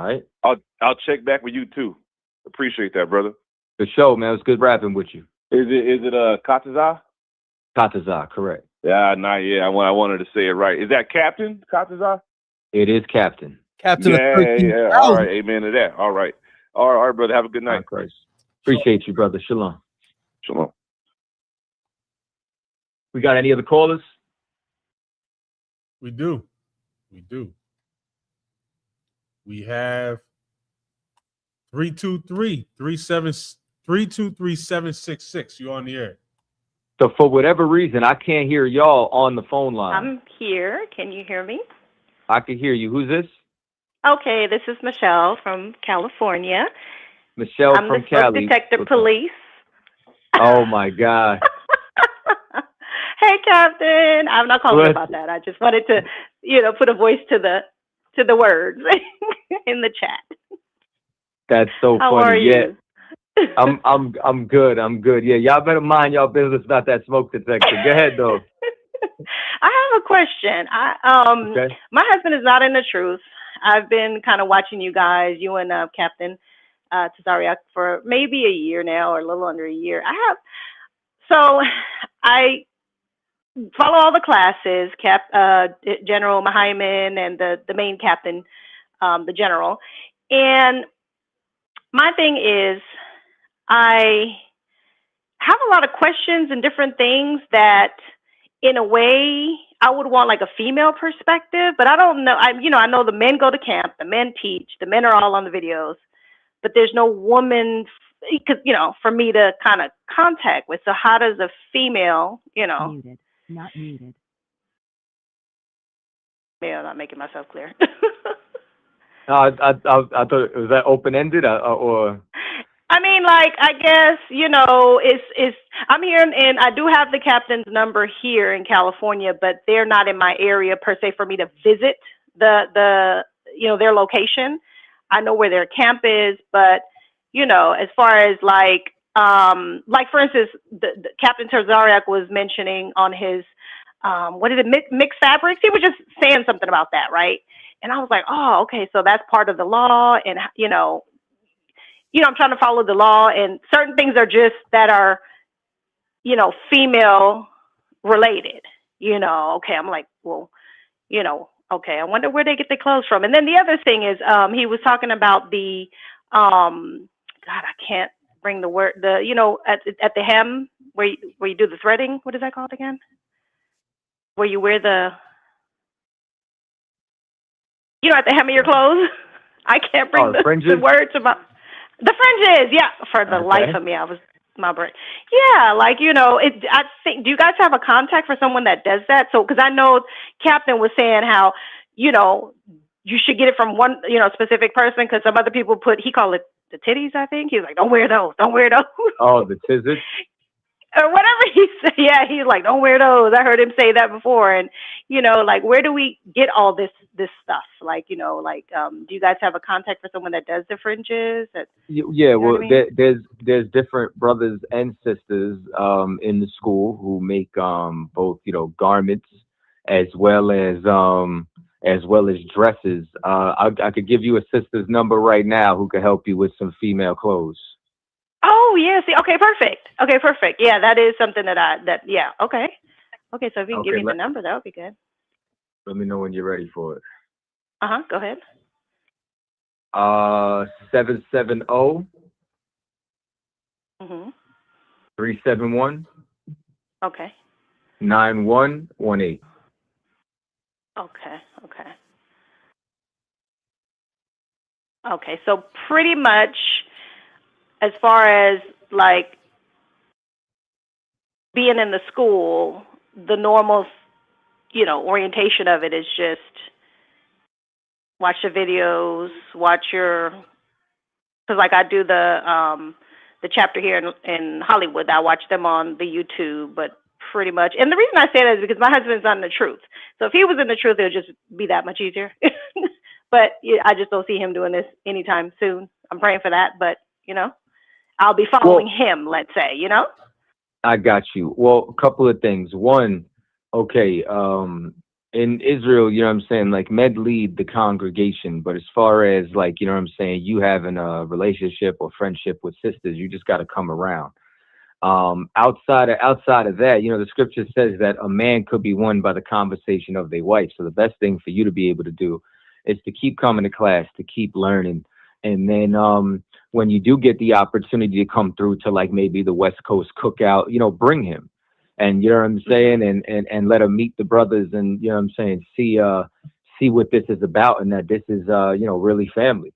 right. I'll check back with you too. Appreciate that, brother. The show, man. It was good rapping with you. Is it Kataza? Kataza, correct. Yeah, not yet. I wanted to say it right. Is that Captain Kataza? It is Captain. Captain. Yeah. All right. Amen to that. All right, brother. Have a good night. Christ. Appreciate you, brother. Shalom. Shalom. We got any other callers? We do. We have 323-766. You on the air? So for whatever reason, I can't hear y'all on the phone line. I'm here. Can you hear me? I can hear you. Who's this? Okay, this is Michelle from California. Michelle I'm from the smoke Cali. detector police. Oh my God. Hey, Captain. I'm not calling about that. I just wanted to, put a voice to the words in the chat. That's so How funny. are you? I'm good. Yeah, y'all better mind y'all business about that smoke detector. Go ahead though. I have a question. Okay. My husband is not in the truth. I've been kind of watching you guys, you and Captain Tazariak, for maybe a year now, or a little under a year. I follow all the classes, General Mahaiman and the main captain, the general. And my thing is, I have a lot of questions and different things that, in a way, I would want like a female perspective, but I don't know. I know the men go to camp, the men teach, the men are all on the videos, but there's no woman, for me to kind of contact with. So how does a female, Muted. Not muted. Yeah, not making myself clear. I thought, was that open-ended or? I mean, like, I guess, it's I'm here, and I do have the captain's number here in California, but they're not in my area per se for me to visit their location. I know where their camp is, but, as far as like for instance, the Captain Tazariak was mentioning on his, mixed fabrics. He was just saying something about that, right? And I was like, oh, okay, so that's part of the law, and, I'm trying to follow the law, and certain things are just that are, female related, okay. I'm like, well, okay, I wonder where they get their clothes from. And then the other thing is, he was talking about the, God, I can't bring the word, at the hem where you do the threading. What is that called again? Where you wear the, at the hem of your clothes. I can't bring the fringes? word to my the fringes. Yeah, for the life of me, I was my brain. Yeah, like I think. Do you guys have a contact for someone that does that? So, because I know Captain was saying how you should get it from one specific person because some other people he called it the titties. I think he's like, don't wear those. Don't wear those. Oh, the tizzards. Or whatever he said. Yeah, he's like, don't wear those. I heard him say that before. And, like, where do we get all this stuff? Like, do you guys have a contact for someone that does the fringes? Yeah, well, what I mean? there's different brothers and sisters in the school who make both garments as well as dresses. I could give you a sister's number right now who could help you with some female clothes. Oh, yeah. See, okay, perfect. Okay, perfect. Yeah, that is something yeah, okay. Okay, so if you can give me the number, that would be good. Let me know when you're ready for it. Go ahead. 770 371 Okay. 9118. Okay, so pretty much as far as like being in the school, the normal, orientation of it is just watch the videos, because like I do the chapter here in Hollywood, I watch them on the YouTube, but pretty much, and the reason I say that is because my husband's not in the truth. So if he was in the truth, it would just be that much easier. But I just don't see him doing this anytime soon. I'm praying for that, but I'll be following him, let's say, I got you. Well, a couple of things. One, okay, in Israel, like med lead the congregation, but as far as like, you having a relationship or friendship with sisters, you just got to come around. Outside of that, the scripture says that a man could be won by the conversation of their wife. So the best thing for you to be able to do is to keep coming to class, to keep learning. And then when you do get the opportunity to come through to like maybe the West Coast cookout, bring him. And and let him meet the brothers and see what this is about and that this is really family.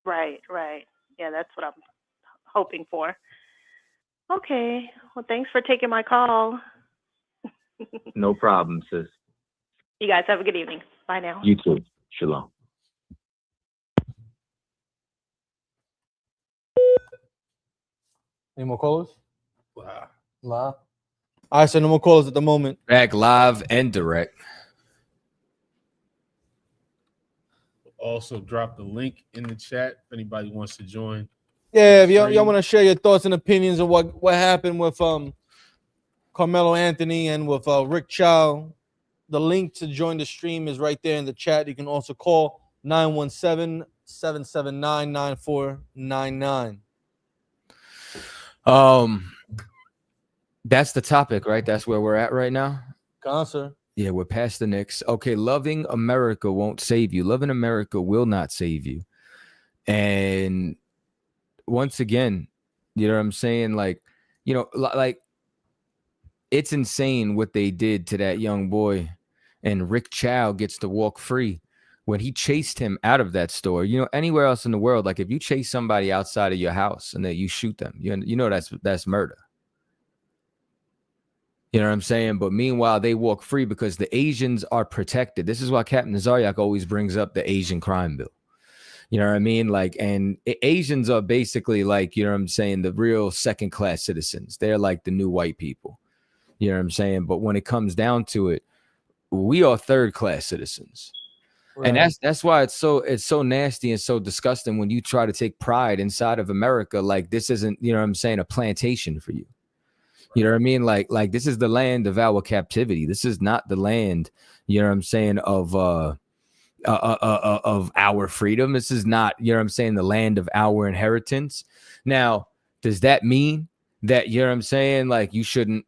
Right. Yeah, that's what I'm hoping for. Okay. Well, thanks for taking my call. No problem, sis. You guys have a good evening. Bye now. You too. Shalom. Any more callers? Wow. Live. All right, so no more callers at the moment. Back live and direct. Also, drop the link in the chat if anybody wants to join. Yeah, if y'all want to share your thoughts and opinions of what happened with Karmelo Anthony and with Rick Chow, the link to join the stream is right there in the chat. You can also call 917-779-9499. That's the topic, right? That's where we're at right now. Concert. Yeah, we're past the Knicks. Okay, loving America won't save you. Loving America will not save you. And once again, you know what I'm saying? Like it's insane what they did to that young boy. And Rick Chow gets to walk free when he chased him out of that store. Anywhere else in the world, like if you chase somebody outside of your house and then you shoot them, that's murder. You know what I'm saying? But meanwhile, they walk free because the Asians are protected. This is why Captain Zaryak always brings up the Asian crime bill. You know what I mean? Like, and Asians are basically like, you know what I'm saying, the real second-class citizens. They're like the new white people. You know what I'm saying? But when it comes down to it, we are third-class citizens. Right. And that's why it's so nasty and so disgusting when you try to take pride inside of America. Like this isn't, you know what I'm saying, a plantation for you. You know what I mean? Like this is the land of our captivity. This is not the land, you know what I'm saying, of our freedom. This is not, you know what I'm saying, the land of our inheritance. Now, does that mean that, you know what I'm saying, like you shouldn't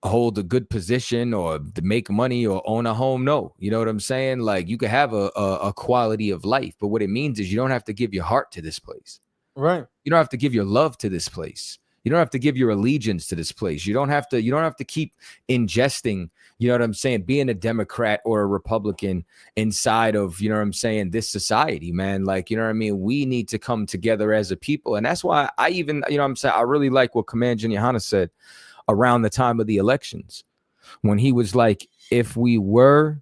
hold a good position or to make money or own a home? No. You know what I'm saying? Like you could have a quality of life, but what it means is you don't have to give your heart to this place. Right. You don't have to give your love to this place. You don't have to give your allegiance to this place. You don't have to keep ingesting, you know what I'm saying, being a Democrat or a Republican inside of, you know what I'm saying, this society, man. Like, you know what I mean? We need to come together as a people. And that's why I even, you know what I'm saying, I really like what Commander Johanna said around the time of the elections, when he was like, if we were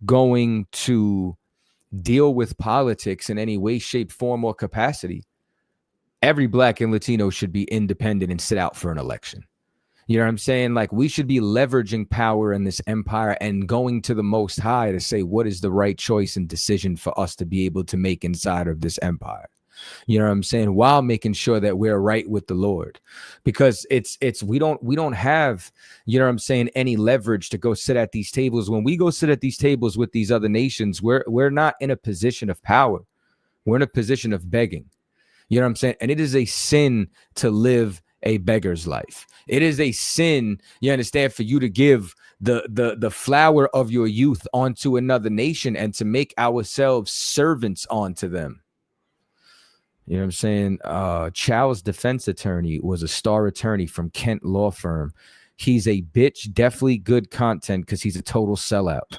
going to deal with politics in any way, shape, form, or capacity, every Black and Latino should be independent and sit out for an election. You know what I'm saying? Like, we should be leveraging power in this empire and going to the Most High to say what is the right choice and decision for us to be able to make inside of this empire. You know what I'm saying? While making sure that we're right with the Lord, because we don't have, you know what I'm saying, any leverage to go sit at these tables. When we go sit at these tables with these other nations, we're not in a position of power. We're in a position of begging. You know what I'm saying? And it is a sin to live a beggar's life. It is a sin, you understand, for you to give the flower of your youth onto another nation and to make ourselves servants onto them. You know what I'm saying? Chow's defense attorney was a star attorney from Kent Law Firm. He's a bitch, definitely good content because he's a total sellout.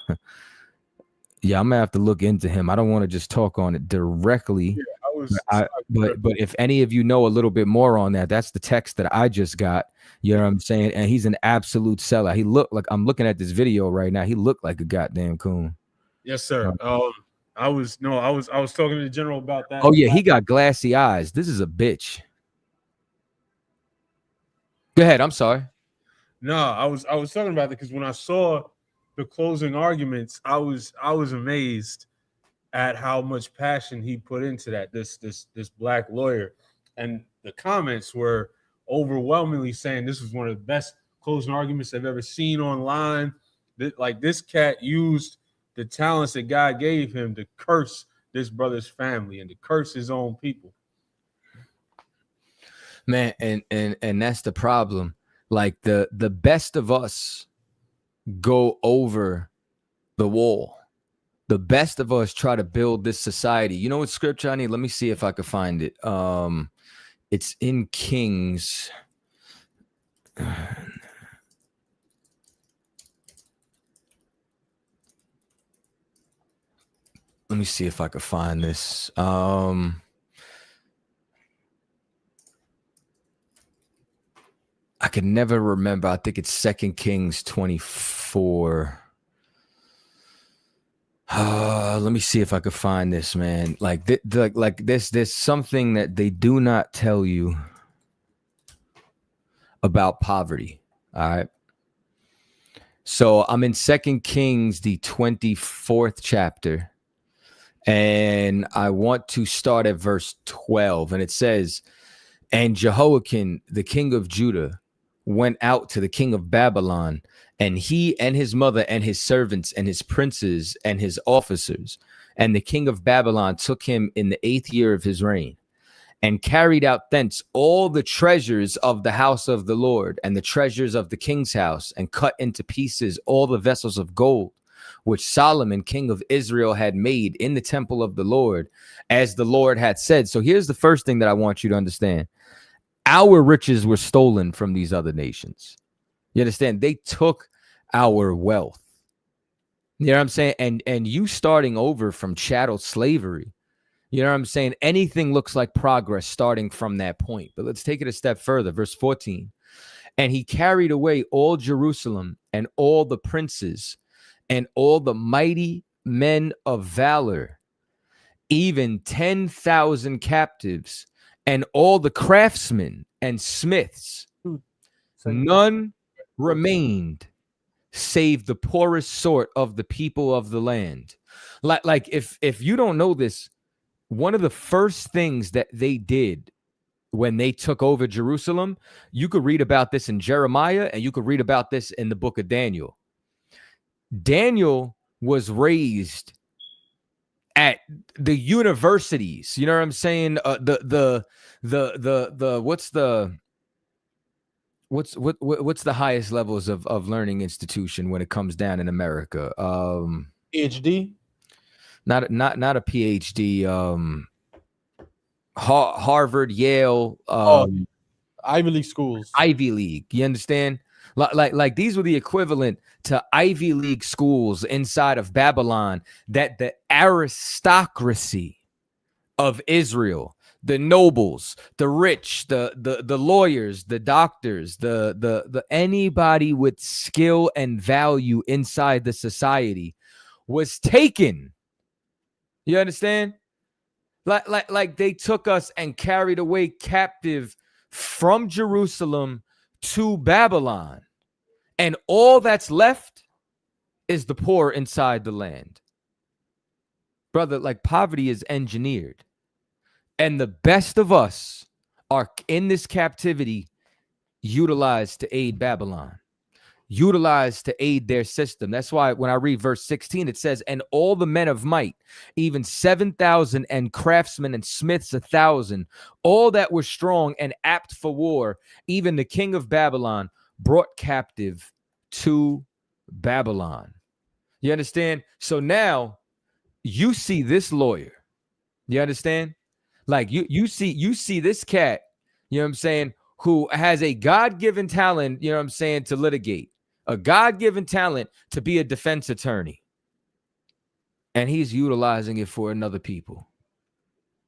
Yeah, I'm gonna have to look into him. I don't want to just talk on it directly. Yeah, but if any of you know a little bit more on that, that's the text that I just got. You know what I'm saying? And he's an absolute sellout. He looked like, I'm looking at this video right now, he looked like a goddamn coon. Yes, sir. I was talking to the general about that. Oh yeah, he got glassy eyes. This is a bitch. Go ahead. I'm sorry. No, I was talking about it because when I saw the closing arguments, I was amazed at how much passion he put into that. This Black lawyer, and the comments were overwhelmingly saying this was one of the best closing arguments they've ever seen online. Like, this cat used the talents that God gave him to curse this brother's family and to curse his own people. Man, and that's the problem. Like, the best of us go over the wall. The best of us try to build this society. You know what scripture I need? Let me see if I can find it. It's in Kings. Let me see if I can find this. I can never remember. I think it's 2 Kings 24. Let me see if I could find this, man. Like this, there's something that they do not tell you about poverty. All right. So I'm in 2 Kings, the 24th chapter, and I want to start at verse 12. And it says, and Jehoiakim, the king of Judah, went out to the king of Babylon, and he and his mother and his servants and his princes and his officers. And the king of Babylon took him in the 8th year of his reign, and carried out thence all the treasures of the house of the Lord and the treasures of the king's house, and cut into pieces all the vessels of gold which Solomon, king of Israel, had made in the temple of the Lord, as the Lord had said. So here's the first thing that I want you to understand. Our riches were stolen from these other nations. You understand? They took our wealth. You know what I'm saying? And you starting over from chattel slavery, you know what I'm saying? Anything looks like progress starting from that point. But let's take it a step further. Verse 14. And he carried away all Jerusalem and all the princes and all the mighty men of valor, even 10,000 captives, and all the craftsmen and smiths. None remained save the poorest sort of the people of the land. Like if you don't know this, one of the first things that they did when they took over Jerusalem, you could read about this in Jeremiah, and you could read about this in the book of Daniel. Daniel was raised at the universities. You know what I'm saying? What's the highest levels of learning institution when it comes down in America? PhD? Not a PhD. Harvard, Yale, Ivy League schools. Ivy League. You understand? Like these were the equivalent to Ivy League schools inside of Babylon that the aristocracy of Israel, the nobles, the rich, the lawyers, the doctors, the anybody with skill and value inside the society was taken. You understand? Like they took us and carried away captive from Jerusalem to Babylon. And all that's left is the poor inside the land. Brother, like poverty is engineered. And the best of us are in this captivity utilized to aid Babylon, utilized to aid their system. That's why when I read verse 16, it says, and all the men of might, even 7,000 and craftsmen and smiths 1,000, all that were strong and apt for war, even the king of Babylon brought captive to Babylon. You understand? So now you see this lawyer. You understand? Like you see this cat, you know what I'm saying, who has a God-given talent, you know what I'm saying, to litigate, a God-given talent to be a defense attorney. And he's utilizing it for another people.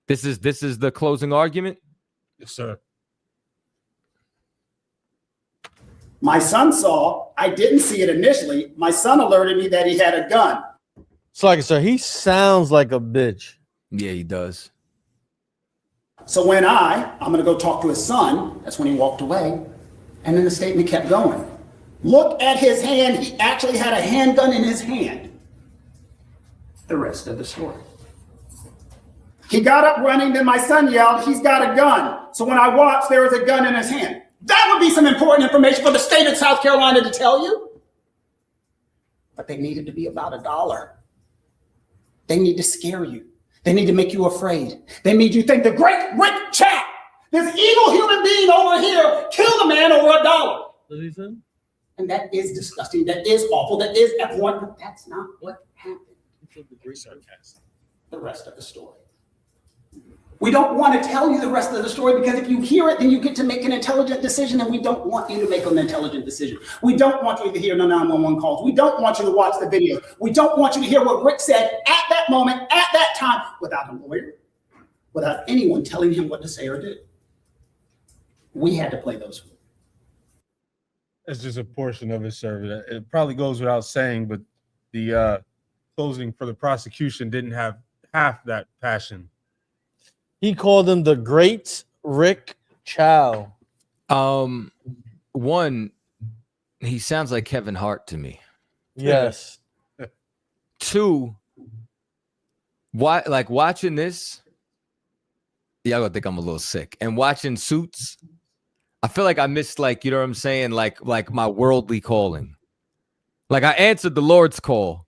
This is the closing argument? Yes, sir. My son saw, I didn't see it initially. My son alerted me that he had a gun. So like I said, he sounds like a bitch. Yeah, he does. So when I'm going to go talk to his son, that's when he walked away. And then the statement kept going. Look at his hand. He actually had a handgun in his hand. The rest of the story. He got up running, then my son yelled, he's got a gun. So when I watched, there was a gun in his hand. That would be some important information for the state of South Carolina to tell you. But they needed to be about $1. They need to scare you. They need to make you afraid. They made you think the great Rick Chow, this evil human being over here, killed a man over $1. What he said? And that is disgusting. That is awful. That is abhorrent. But that's not what happened. The rest of the story. We don't want to tell you the rest of the story because if you hear it, then you get to make an intelligent decision, and we don't want you to make an intelligent decision. We don't want you to hear the 911 calls. We don't want you to watch the video. We don't want you to hear what Rick said at that moment, at that time, without a lawyer, without anyone telling him what to say or do. We had to play those. That's just a portion of it, sir. It probably goes without saying, but the closing for the prosecution didn't have half that passion. He called him the great Rick Chow. One, he sounds like Kevin Hart to me. Yes. Two, like watching this, y'all gonna think I'm a little sick. And watching Suits, I feel like I missed, like, you know what I'm saying, like my worldly calling. Like I answered the Lord's call,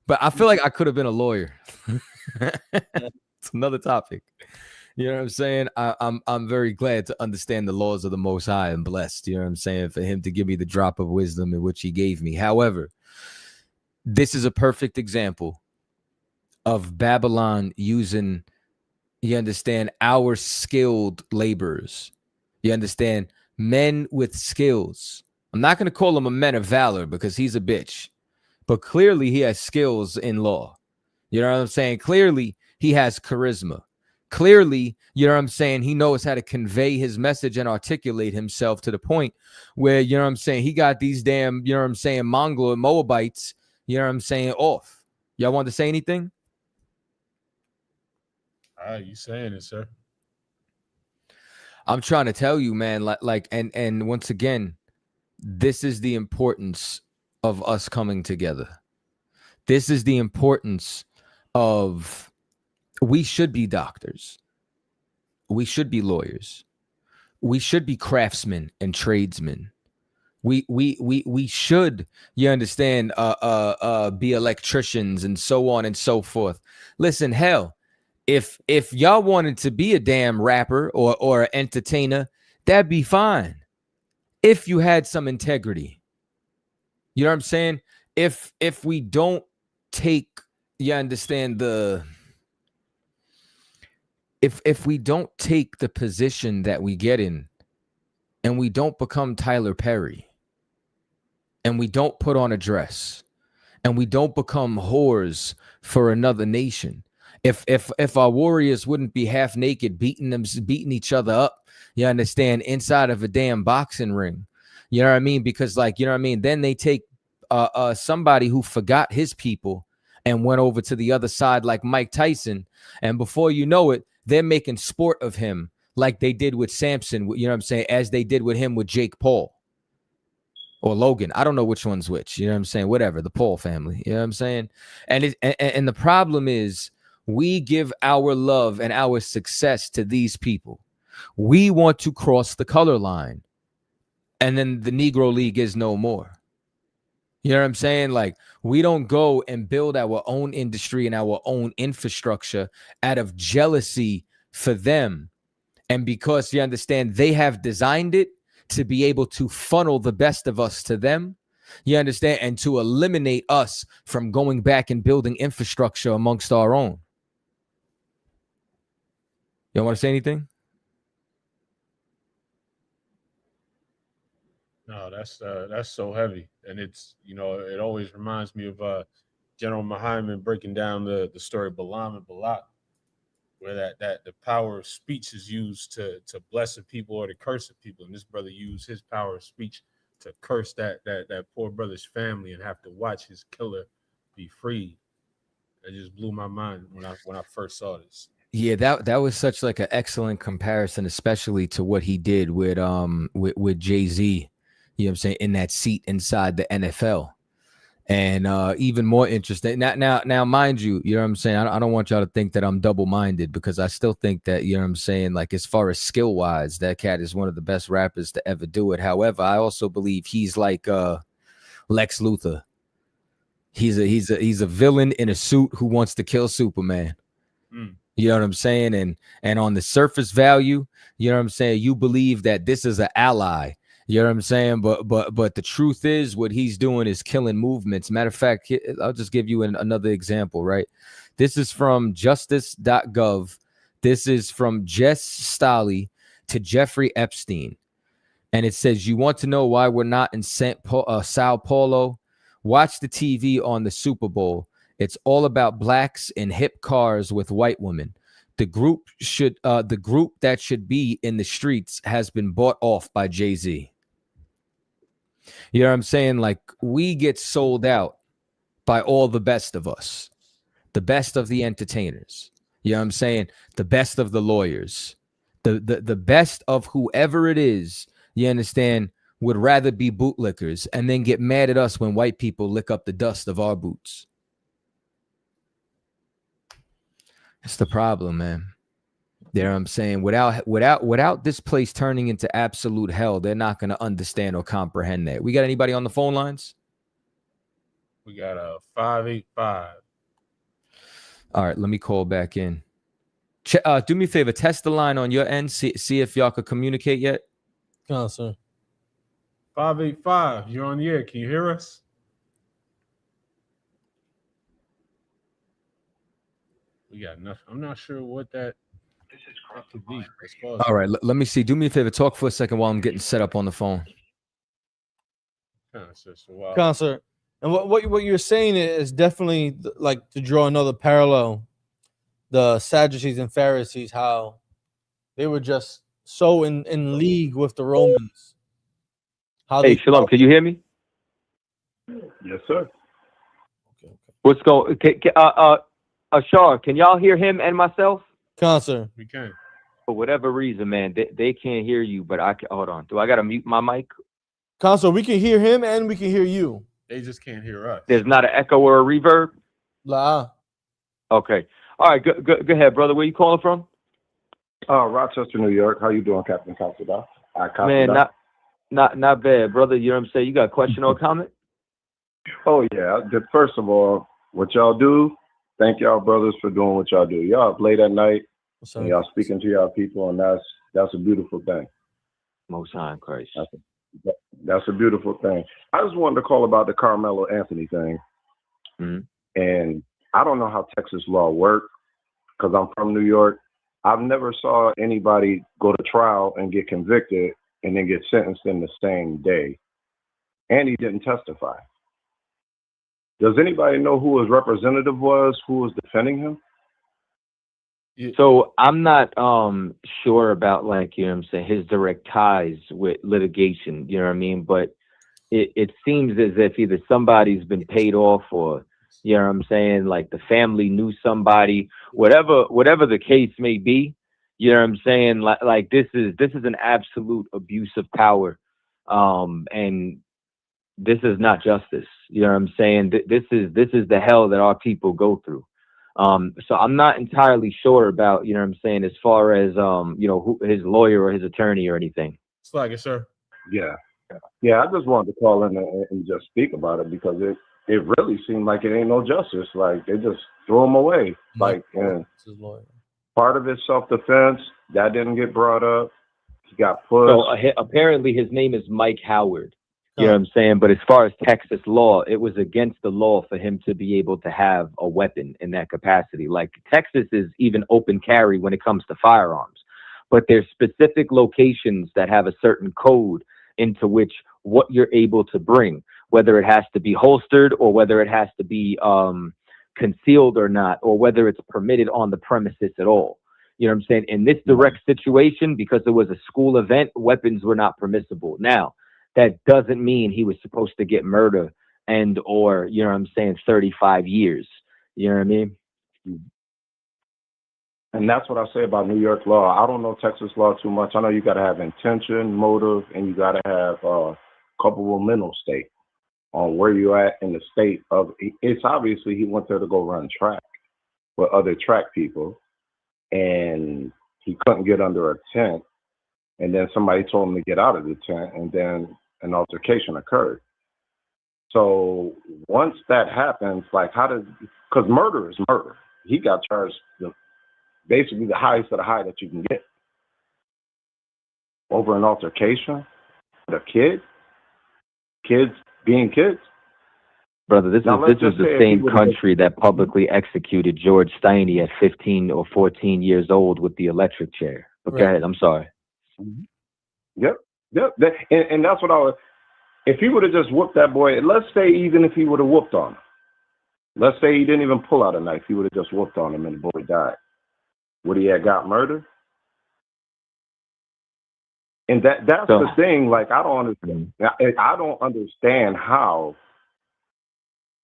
but I feel like I could have been a lawyer. It's another topic. You know what I'm saying? I'm very glad to understand the laws of the Most High and blessed, you know what I'm saying, for him to give me the drop of wisdom in which he gave me. However, this is a perfect example of Babylon using, you understand, our skilled laborers. You understand? Men with skills. I'm not going to call him a man of valor because he's a bitch, but clearly he has skills in law. You know what I'm saying? Clearly he has charisma. Clearly, you know what I'm saying, he knows how to convey his message and articulate himself to the point where, you know what I'm saying, he got these damn, you know what I'm saying, Mongol and Moabites, you know what I'm saying, off. Y'all want to say anything? You saying it, sir. I'm trying to tell you, man, and once again, this is the importance of us coming together. This is the importance of, we should be doctors. We should be lawyers. We should be craftsmen and tradesmen. We should, you understand, be electricians and so on and so forth. Listen, hell, if y'all wanted to be a damn rapper or an entertainer, that'd be fine. If you had some integrity. You know what I'm saying? If we don't take, you understand, if we don't take the position that we get in and we don't become Tyler Perry, and we don't put on a dress, and we don't become whores for another nation. If our warriors wouldn't be half naked beating each other up, you understand, inside of a damn boxing ring, you know what I mean? Because like, you know what I mean, then they take somebody who forgot his people and went over to the other side like Mike Tyson, and before you know it, they're making sport of him like they did with Samson, you know what I'm saying, as they did with him with Jake Paul or Logan. I don't know which one's which, you know what I'm saying, whatever, the Paul family, you know what I'm saying? And the problem is, we give our love and our success to these people. We want to cross the color line, and then the Negro League is no more. You know what I'm saying? Like, we don't go and build our own industry and our own infrastructure out of jealousy for them. And because, you understand, they have designed it to be able to funnel the best of us to them, you understand, and to eliminate us from going back and building infrastructure amongst our own. You don't want to say anything? No, that's so heavy, and it's, you know, it always reminds me of General Muhammad breaking down the story of Balaam and Balak, where that the power of speech is used to bless a people or to curse a people, and this brother used his power of speech to curse that poor brother's family and have to watch his killer be freed. It just blew my mind when I first saw this. Yeah, that was such like an excellent comparison, especially to what he did with Jay-Z, you know what I'm saying, in that seat inside the NFL. And even more interesting now, mind you, you know what I'm saying, I don't want y'all to think that I'm double-minded, because I still think that, you know what I'm saying, like, as far as skill-wise, that cat is one of the best rappers to ever do it. However, I also believe he's like Lex Luthor. He's a villain in a suit who wants to kill Superman. You know what I'm saying? And on the surface value, you know what I'm saying, you believe that this is an ally. You know what I'm saying? But the truth is, what he's doing is killing movements. Matter of fact, I'll just give you another example, right? This is from justice.gov. This is from Jess Stolley to Jeffrey Epstein. And it says, you want to know why we're not in Sao Paulo? Watch the TV on the Super Bowl. It's all about blacks in hip cars with white women. The group that should be in the streets has been bought off by Jay-Z. You know what I'm saying? Like, we get sold out by all the best of us, the best of the entertainers. You know what I'm saying? The best of the lawyers, the best of whoever it is, you understand, would rather be bootlickers and then get mad at us when white people lick up the dust of our boots. It's the problem, man. You know what I'm saying? Without this place turning into absolute hell, they're not going to understand or comprehend that. We got anybody on the phone lines? We got a 585. All right, let me call back in. Do me a favor, test the line on your end. See if y'all could communicate yet. No, sir. 585. You're on the air. Can you hear us? We got nothing. I'm not sure what that could be. All right, let me see. Do me a favor. Talk for a second while I'm getting set up on the phone. Concert. And what you're saying is definitely like, to draw another parallel, the Sadducees and Pharisees, how they were just so in league with the Romans. Hey, Shalom, can you hear me? Yes, sir. What's going? Ashar, can y'all hear him and myself? Concert. We can. For whatever reason, man, they can't hear you, but I can. Hold on. Do I gotta mute my mic? Concert, we can hear him and we can hear you. They just can't hear us. There's not an echo or a reverb? Nah. Okay. All right, go ahead, brother. Where you calling from? Rochester, New York. How you doing, Captain Considine? Man, not bad, brother. You know what I'm saying? You got a question or a comment? Oh, yeah. First of all, what y'all do, thank y'all brothers for doing what y'all do. Y'all up late at night, and y'all speaking to y'all people, and that's a beautiful thing. Most High in Christ. That's a beautiful thing. I just wanted to call about the Karmelo Anthony thing. And I don't know how Texas law works, because I'm from New York. I've never saw anybody go to trial and get convicted and then get sentenced in the same day, and he didn't testify. Does anybody know who his representative was, who was defending him? So I'm not sure about, like, you know what I'm saying, his direct ties with litigation, you know what I mean? But it seems as if either somebody's been paid off, or, you know what I'm saying, like the family knew somebody, whatever the case may be, you know what I'm saying? Like this is an absolute abuse of power. And this is not justice. You know what I'm saying? This is the hell that our people go through. So I'm not entirely sure about, you know what I'm saying, as far as you know, who his lawyer or his attorney or anything. It's like it, sir. Yeah. I just wanted to call in and just speak about it, because it really seemed like it ain't no justice. Like, they just threw him away. Like, and part of his self-defense that didn't get brought up. He got pushed. So apparently his name is Mike Howard. You know what I'm saying? But as far as Texas law, it was against the law for him to be able to have a weapon in that capacity. Like, Texas is even open carry when it comes to firearms. But there's specific locations that have a certain code into which what you're able to bring, whether it has to be holstered or whether it has to be concealed or not, or whether it's permitted on the premises at all. You know what I'm saying? In this direct situation, because it was a school event, weapons were not permissible. Now, that doesn't mean he was supposed to get murder and, or, you know what I'm saying, 35 years. You know what I mean? And that's what I say about New York law. I don't know Texas law too much. I know you got to have intention, motive, and you got to have culpable mental state on where you're at in the state of. It's obviously he went there to go run track with other track people, and he couldn't get under a tent. And then somebody told him to get out of the tent, and then an altercation occurred. So once that happens, like, because murder is murder. He got charged basically the highest of the high that you can get over an altercation with a kids being kids. Brother, this is the same country that publicly executed George Steiny at 15 or 14 years old with the electric chair. But go ahead, I'm sorry. Yep. And that's what I was. If he would have just whooped that boy, let's say even if he would have whooped on him, let's say he didn't even pull out a knife, he would have just whooped on him and the boy died. Would he have got murdered? And that's the thing. Like, I don't understand. I don't understand how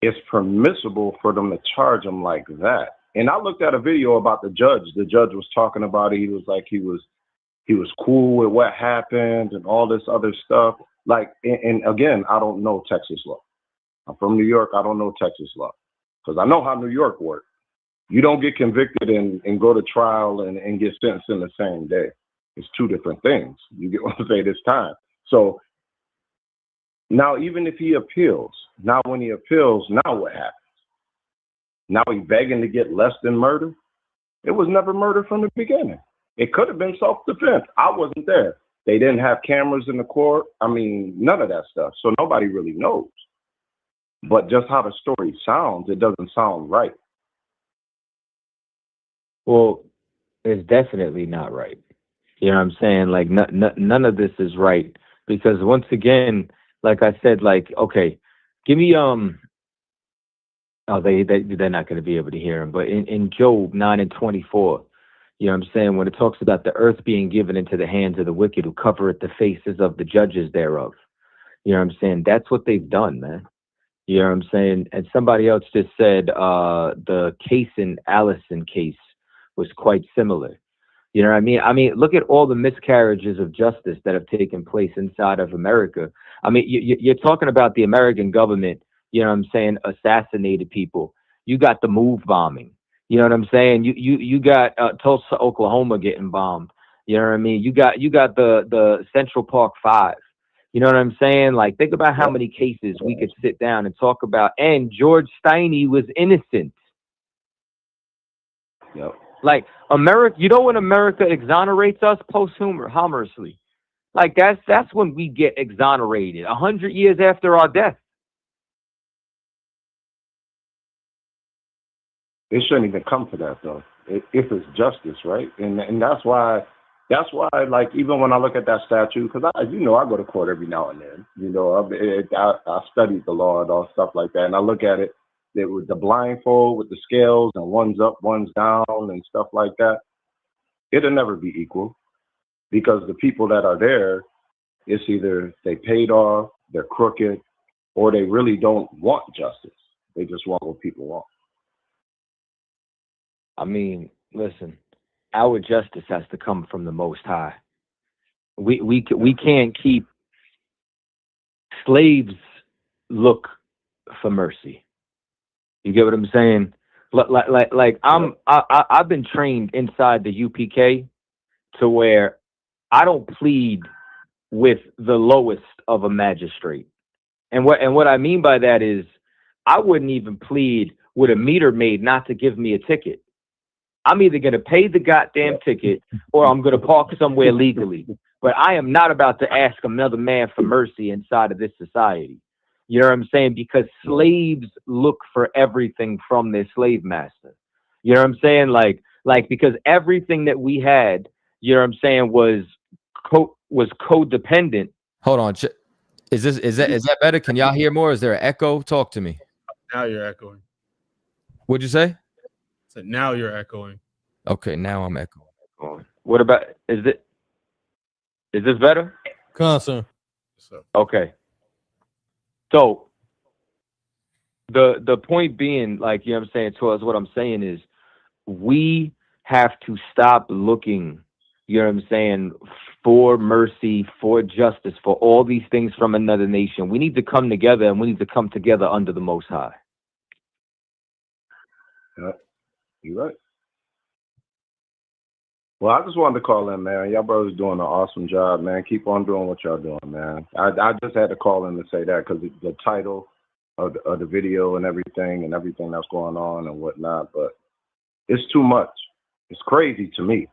it's permissible for them to charge him like that. And I looked at a video about the judge. The judge was talking about it. He was like, he was cool with what happened and all this other stuff. Like, and again, I don't know Texas law. I'm from New York. I don't know Texas law, because I know how New York works. You don't get convicted and go to trial and get sentenced in the same day. It's two different things. You get what I'm saying this time. So now, even if he appeals, now when he appeals, now what happens? Now he's begging to get less than murder? It was never murder from the beginning. It could have been self-defense. I wasn't there. They didn't have cameras in the court. I mean, none of that stuff. So nobody really knows. But just how the story sounds, it doesn't sound right. Well, it's definitely not right. You know what I'm saying? Like, none of this is right, because once again, like I said, like, okay, give me oh, they're not going to be able to hear him. But in Job 9:24, you know what I'm saying, when it talks about the earth being given into the hands of the wicked, who covereth the faces of the judges thereof. You know what I'm saying? That's what they've done, man. You know what I'm saying? And somebody else just said the Cason Allison case was quite similar. You know what I mean? I mean, look at all the miscarriages of justice that have taken place inside of America. I mean, you're talking about the American government, you know what I'm saying, assassinated people. You got the MOVE bombing. You know what I'm saying? You got Tulsa, Oklahoma getting bombed. You know what I mean? You got the Central Park 5. You know what I'm saying? Like, think about how many cases we could sit down and talk about. And George Steiny was innocent. Yep. Like, America, you know, when America exonerates us posthumously, like that's when we get exonerated, 100 years after our death. It shouldn't even come to that, though, if it's justice, right? And that's why That's why, like, even when I look at that statue, because I go to court every now and then. I studied the law and all stuff like that, and I look at it with the blindfold, with the scales, and one's up, one's down, and stuff like that. It'll never be equal because the people that are there, it's either they paid off, they're crooked, or they really don't want justice. They just want what people want. I mean, listen, our justice has to come from the Most High. We can't keep slaves look for mercy. You get what I'm saying? I've been trained inside the UPK to where I don't plead with the lowest of a magistrate. And what I mean by that is I wouldn't even plead with a meter maid not to give me a ticket. I'm either going to pay the goddamn ticket or I'm going to park somewhere legally. But I am not about to ask another man for mercy inside of this society. You know what I'm saying? Because slaves look for everything from their slave master. You know what I'm saying? Like because everything that we had, you know what I'm saying, was codependent. Hold on. Is that better? Can y'all hear more? Is there an echo? Talk to me. Now you're echoing. What'd you say? So now you're echoing. Okay, now I'm echoing. What about is this better? Concern. Okay. So the point being, like, you know what I'm saying, to us, what I'm saying is we have to stop looking, you know what I'm saying, for mercy, for justice, for all these things from another nation. We need to come together, and we need to come together under the Most High. Yeah, you're right. Well, I just wanted to call in, man. Y'all brothers doing an awesome job, man. Keep on doing what y'all doing, man. I just had to call in to say that because the title of the video and everything that's going on and whatnot, but it's too much. It's crazy to me.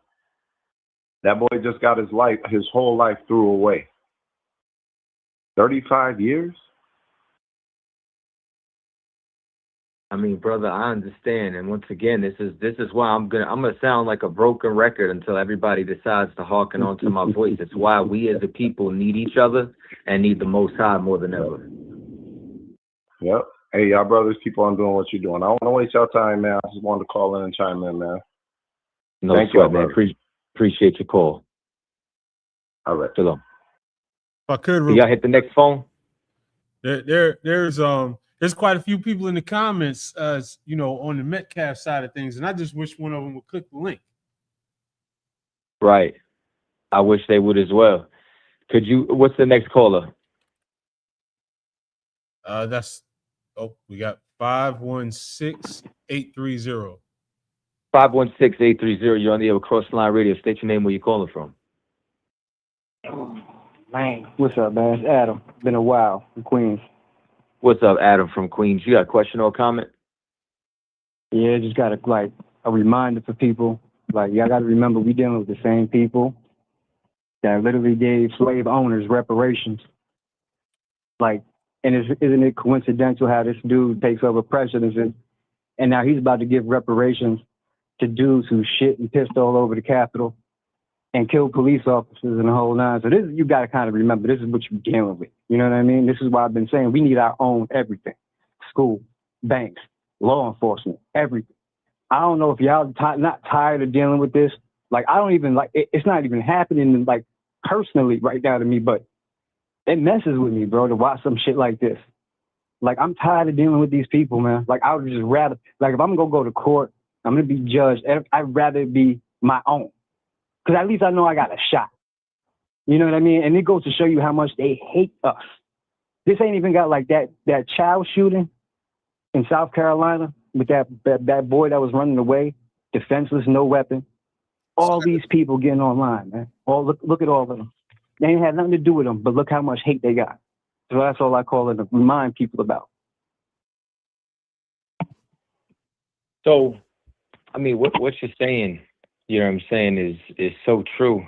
That boy just got his whole life threw away. 35 years? I mean, brother, I understand, and once again, this is why I'm gonna sound like a broken record until everybody decides to hearken onto my voice. It's why we as a people need each other and need the Most High more than ever. Yep. Hey, y'all brothers, keep on doing what you're doing. I don't want to waste your time, man. I just wanted to call in and chime in, man. No Thank sweat, you, man. Appreciate your call. All right. Shalom. If I could, y'all hit the next phone. There's quite a few people in the comments, you know, on the Metcalf side of things, and I just wish one of them would click the link. Right. I wish they would as well. What's the next caller? We got 516-830. 516-830. You're on the air with Cross the Line Radio. State your name, where you calling from. Man, what's up, man? It's Adam. Been a while from Queens. What's up, Adam from Queens? You got a question or a comment? Yeah, just got a reminder for people. Like, y'all got to remember, we dealing with the same people that literally gave slave owners reparations. Like, and isn't it coincidental how this dude takes over presidency, and now he's about to give reparations to dudes who shit and pissed all over the Capitol and killed police officers and the whole nine. So this, you got to kind of remember, this is what you're dealing with. You know what I mean? This is why I've been saying we need our own everything. School, banks, law enforcement, everything. I don't know if y'all not tired of dealing with this. Like, I don't even, like, it's not even happening, like, personally right now to me, but it messes with me, bro, to watch some shit like this. Like, I'm tired of dealing with these people, man. Like, I would just rather, like, if I'm going to go to court, I'm going to be judged, I'd rather it be my own. Because at least I know I got a shot. You know what I mean? And it goes to show you how much they hate us. This ain't even got like that Chow shooting in South Carolina with that boy that was running away, defenseless, no weapon. All these people getting online, man. Look at all of them. They ain't had nothing to do with them, but look how much hate they got. So that's all I call it, to remind people about. So, I mean, what you're saying, you know what I'm saying, is so true.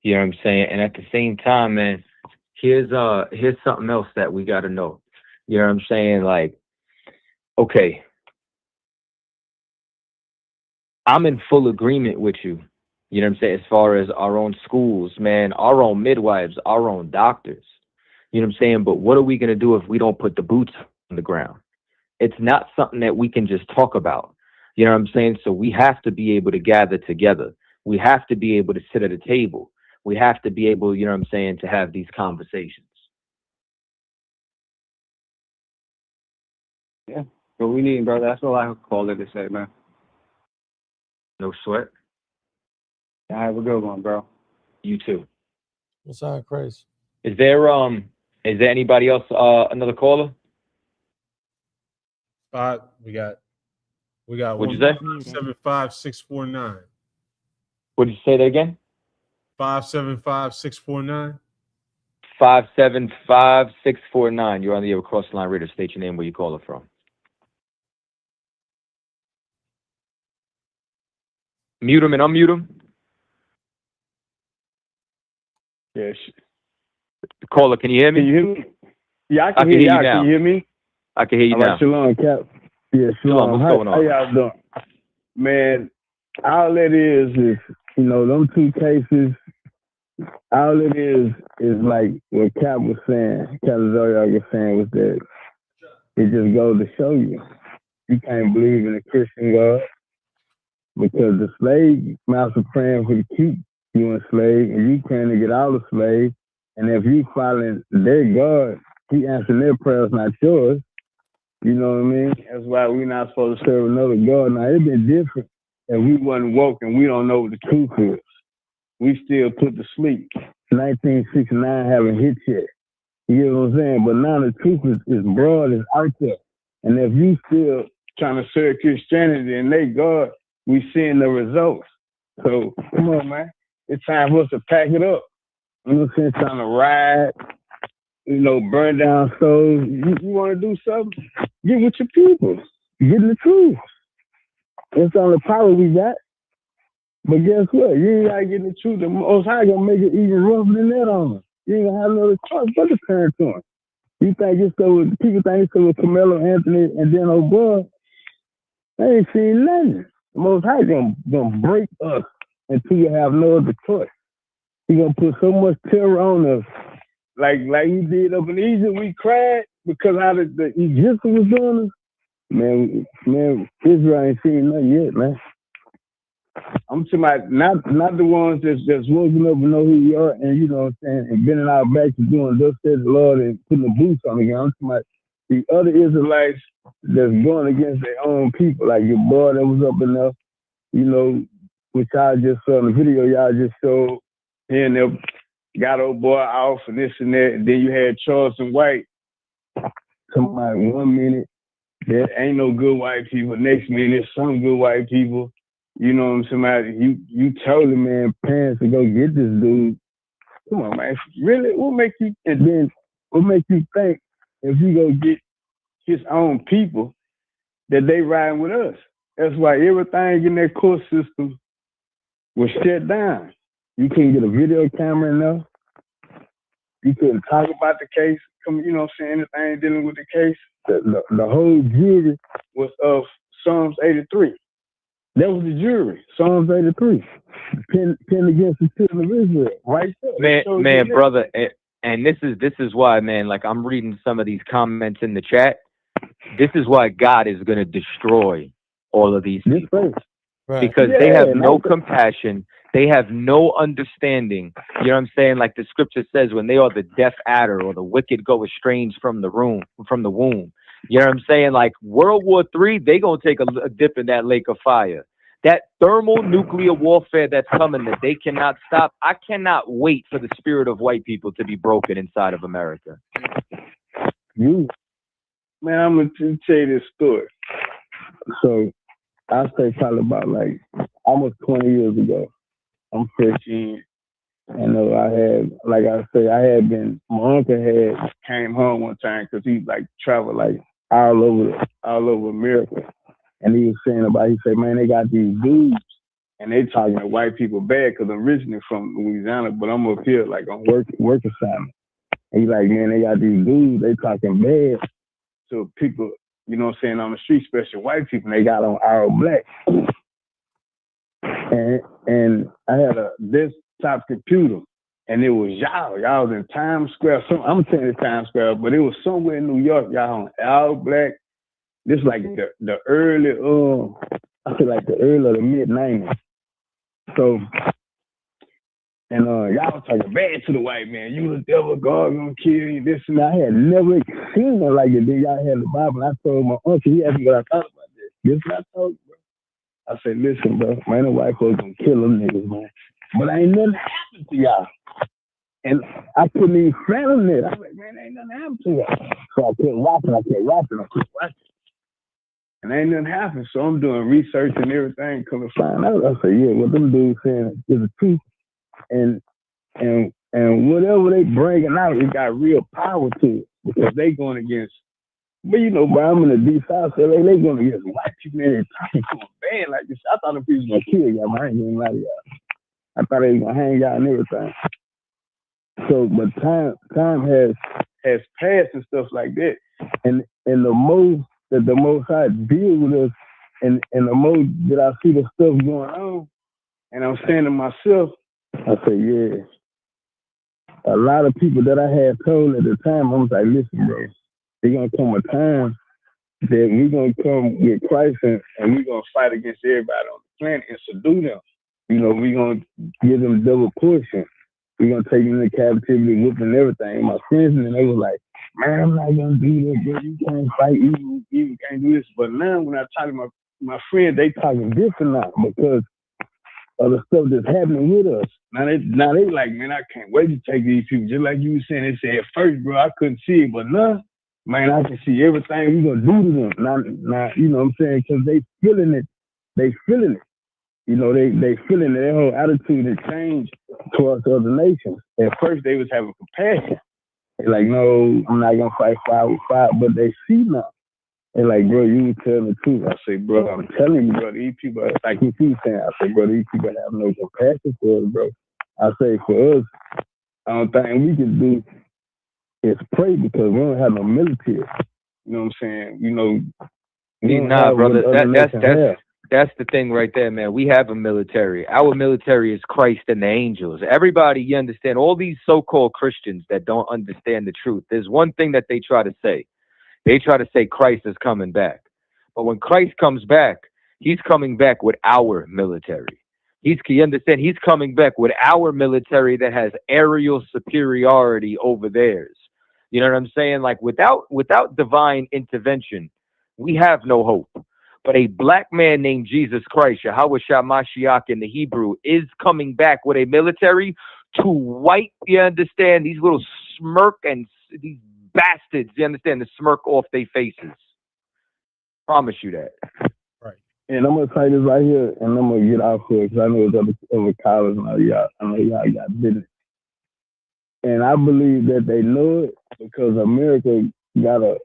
You know what I'm saying? And at the same time, man, here's something else that we got to know. You know what I'm saying? Like, okay, I'm in full agreement with you You know what I'm saying? As far as our own schools, man, our own midwives, our own doctors. You know what I'm saying? But what are we going to do if we don't put the boots on the ground? It's not something that we can just talk about. You know what I'm saying? So we have to be able to gather together. We have to be able to sit at a table. We have to be able, you know what I'm saying, to have these conversations. Yeah, what we need, brother. That's all I call it to say, man. No sweat. Have a good one, bro. You too. What's on, Chris? Is there anybody else? Another caller? We got What'd you say? 575-649. What did you say that again? 575-649. 575-649. You're on the Across the Line Radio. State your name, where you call it from. Mute him and unmute him. Yes. Caller, can you hear me? Can you hear me? Yeah, I can hear you now. Can you hear me? I can hear you All right, now. Shalom, Cap. Yeah, Shalom. What's going on? How y'all doing? Man, all it is, you know, them two cases, all it is like what Cap was saying, Cap Zoyak was saying, was that it just goes to show you can't believe in a Christian God, because the slave master praying for to keep you enslaved, and you praying to get out of slave, and if you following their God, he answering their prayers, not yours. You know what I mean? That's why we're not supposed to serve another God. Now, it'd been different if we wasn't woke and we don't know what the truth is. We still put to sleep. 1969 haven't hit yet. You know what I'm saying? But now the truth is broad, is out there. And if you still trying to serve Christianity and they God, we seeing the results. So, come on, man. It's time for us to pack it up. You know what I'm saying? It's time to ride, you know, burn down souls. You want to do something? Get with your people. Get in the truth. That's the only power we got. But guess what? You ain't got to get in the truth. The Most High going to make it even rougher than that on them. You ain't going to have no choice but to turn to him. You think it's so with, people think it's so with Karmelo, Anthony, and then oh boy, they ain't seen nothing. The Most High going to break us until you have no other choice. He going to put so much terror on us. Like he did up in Egypt, we cried because how the Egyptians was doing us. Man, Israel ain't seen nothing yet, man. I'm talking about not the ones that's woken up and know who you are, and you know what I'm saying, and bending our backs and doing thus said the Lord and putting the boots on again. I'm talking about the other Israelites that's going against their own people, like your boy that was up in there, you know, which I just saw in the video y'all just showed, and they got old boy off and this and that, and then you had Charleston White. Somebody 1 minute, there ain't no good white people. Next minute, some good white people. You know what I'm saying? You told the man parents to go get this dude. Come on, man. Really? What make you think if you go get his own people that they riding with us? That's why everything in that court system was shut down. You couldn't get a video camera in there. You couldn't talk about the case. You know what I'm saying? Anything dealing with the case. The whole jury was of Psalms 83. That was the jury. Psalms 83. Pinned against the children of Israel. Right there. Man, brother, and this is why, man, like I'm reading some of these comments in the chat. This is why God is going to destroy all of these people. Right. Because they have no compassion. They have no understanding. You know what I'm saying? Like the scripture says, when they are the deaf adder or the wicked go estranged from the womb. You know what I'm saying? Like World War III, they gonna take a dip in that lake of fire. That thermonuclear warfare that's coming that they cannot stop. I cannot wait for the spirit of white people to be broken inside of America. Man, I'm gonna tell you this story. So I say probably about like almost 20 years ago. I'm 15. And I had, like I say, my uncle had came home one time because he like traveled like all over America. And he was saying he said, man, they got these dudes and they talking to white people bad because I'm originally from Louisiana, but I'm up here like on work assignment. And he's like, man, they got these dudes, they talking bad to people, you know what I'm saying, on the street, especially white people, and they got on all black. and I had a desktop computer, and it was y'all. Y'all was in Times Square. I'm saying it's Times Square, but it was somewhere in New York. Y'all on Al Black. This like the early, I feel like the early or the mid '90s. So, and y'all was talking bad to the white man. You the devil, God gonna kill you. This and that. I had never seen it like it. Then y'all had the Bible. And I told my uncle, he asked me what I thought about this. This is what I told you, bro. I said, listen, bro, man, the white folks gonna kill them niggas, man. But ain't nothing happened to y'all. And I couldn't even fathom it. I was like, man, ain't nothing happened to y'all. So I kept watching. And ain't nothing happened. So I'm doing research and everything, come to find out. I said, yeah, what them dudes saying is the truth. And whatever they bringing out, it got real power to it because they going against. But you know, bro, I'm in the deep south, so they going against white people and they talking to a band like this. I thought them people was gonna kill y'all, man. I ain't gonna lie to y'all. I thought they was gonna hang y'all and everything. So, but time has passed and stuff like that, and the more that the Most High deal with us, and the more that I see the stuff going on, and I'm saying to myself, I say, yeah. A lot of people that I had told at the time, I was like, listen, bro, there's gonna come a time that we're gonna come with Christ and we're gonna fight against everybody on the planet and subdue them. You know, we're gonna give them double portion. We're gonna take them into captivity, whooping everything. And my friends and they was like, man, I'm not gonna do that, bro. You can't fight, you can't do this. But now when I talk to my friends, they talking different now because of the stuff that's happening with us. Now they like, man, I can't wait to take these people. Just like you were saying, they said at first, bro, I couldn't see it, but now, man, I can see everything we're gonna do to them. Now, you know what I'm saying? Because they feeling it. They feeling it. You know, they feeling it. Their whole attitude has changed towards other nations. At first, they was having compassion. They're like, no, I'm not gonna fight fire with fire, but they see now. They're like, bro, you tell the truth. I say, bro, I'm telling you, bro, these people, like you keep saying, I say, bro, these people have no compassion for us, bro. I say, for us, the only thing we can do is pray because we don't have no military. You know what I'm saying? You know, nah, brother, that's the thing right there, man. We have a military. Our military is Christ and the angels. Everybody, you understand, all these so-called Christians that don't understand the truth, there's one thing that they try to say. They try to say Christ is coming back. But when Christ comes back, he's coming back with our military. You understand? He's coming back with our military that has aerial superiority over theirs. You know what I'm saying? Like without divine intervention, we have no hope. But a black man named Jesus Christ, Yahweh Shah Mashiach in the Hebrew, is coming back with a military to wipe, you understand, these little smirk and these bastards, you understand, the smirk off their faces. Promise you that. Right. And I'm gonna tell you this right here, and I'm gonna get out for it because I know it's other callers and I know y'all got business. And I believe that they know it because America got a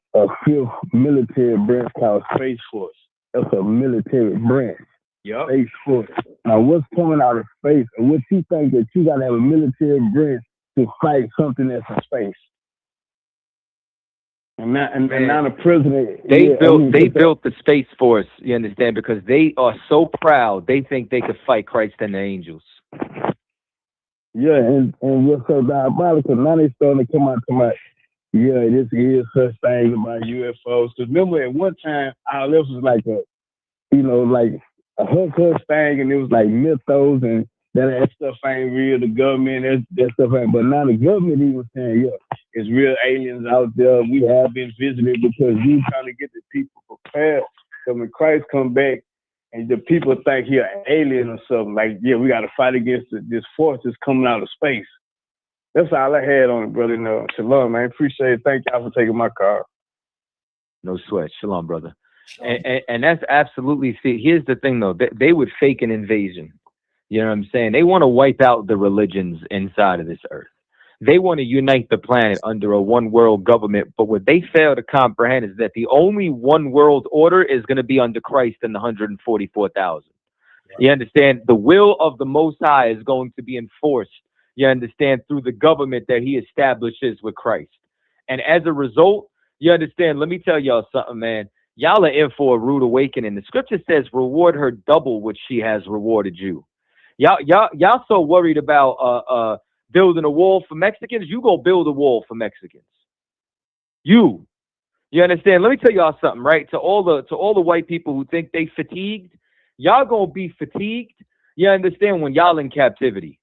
fifth military branch called Space Force. That's a military branch. Yep. Space Force. Now, what's coming out of space, and what you think that you gotta have a military branch to fight something that's in space? And now the president they built the Space Force, you understand, because they are so proud they think they could fight Christ and the angels. Yeah, and what's so diabolical, now they starting to come out to my this is such things about UFOs. Because remember at one time all this was like a hush thing, and it was like mythos and that stuff ain't real. The government, that stuff ain't. But now the government even saying, it's real aliens out there. We have been visited because you trying to get the people prepared. So when Christ come back and the people think he an alien or something, like, we got to fight against this force that's coming out of space. That's all I had on it, brother. No, shalom, man. Appreciate it. Thank y'all for taking my call. No sweat. Shalom, brother. And that's absolutely, see, here's the thing, though. They would fake an invasion. You know what I'm saying? They want to wipe out the religions inside of this earth. They want to unite the planet under a one world government. But what they fail to comprehend is that the only one world order is going to be under Christ and the 144,000. Right. You understand? The will of the Most High is going to be enforced, you understand, through the government that he establishes with Christ. And as a result, you understand, let me tell y'all something, man. Y'all are in for a rude awakening. The scripture says, reward her double what she has rewarded you. Y'all so worried about building a wall for Mexicans. You go build a wall for Mexicans. You understand? Let me tell y'all something, right? To all the white people who think they fatigued, y'all gonna be fatigued. You understand, when y'all in captivity.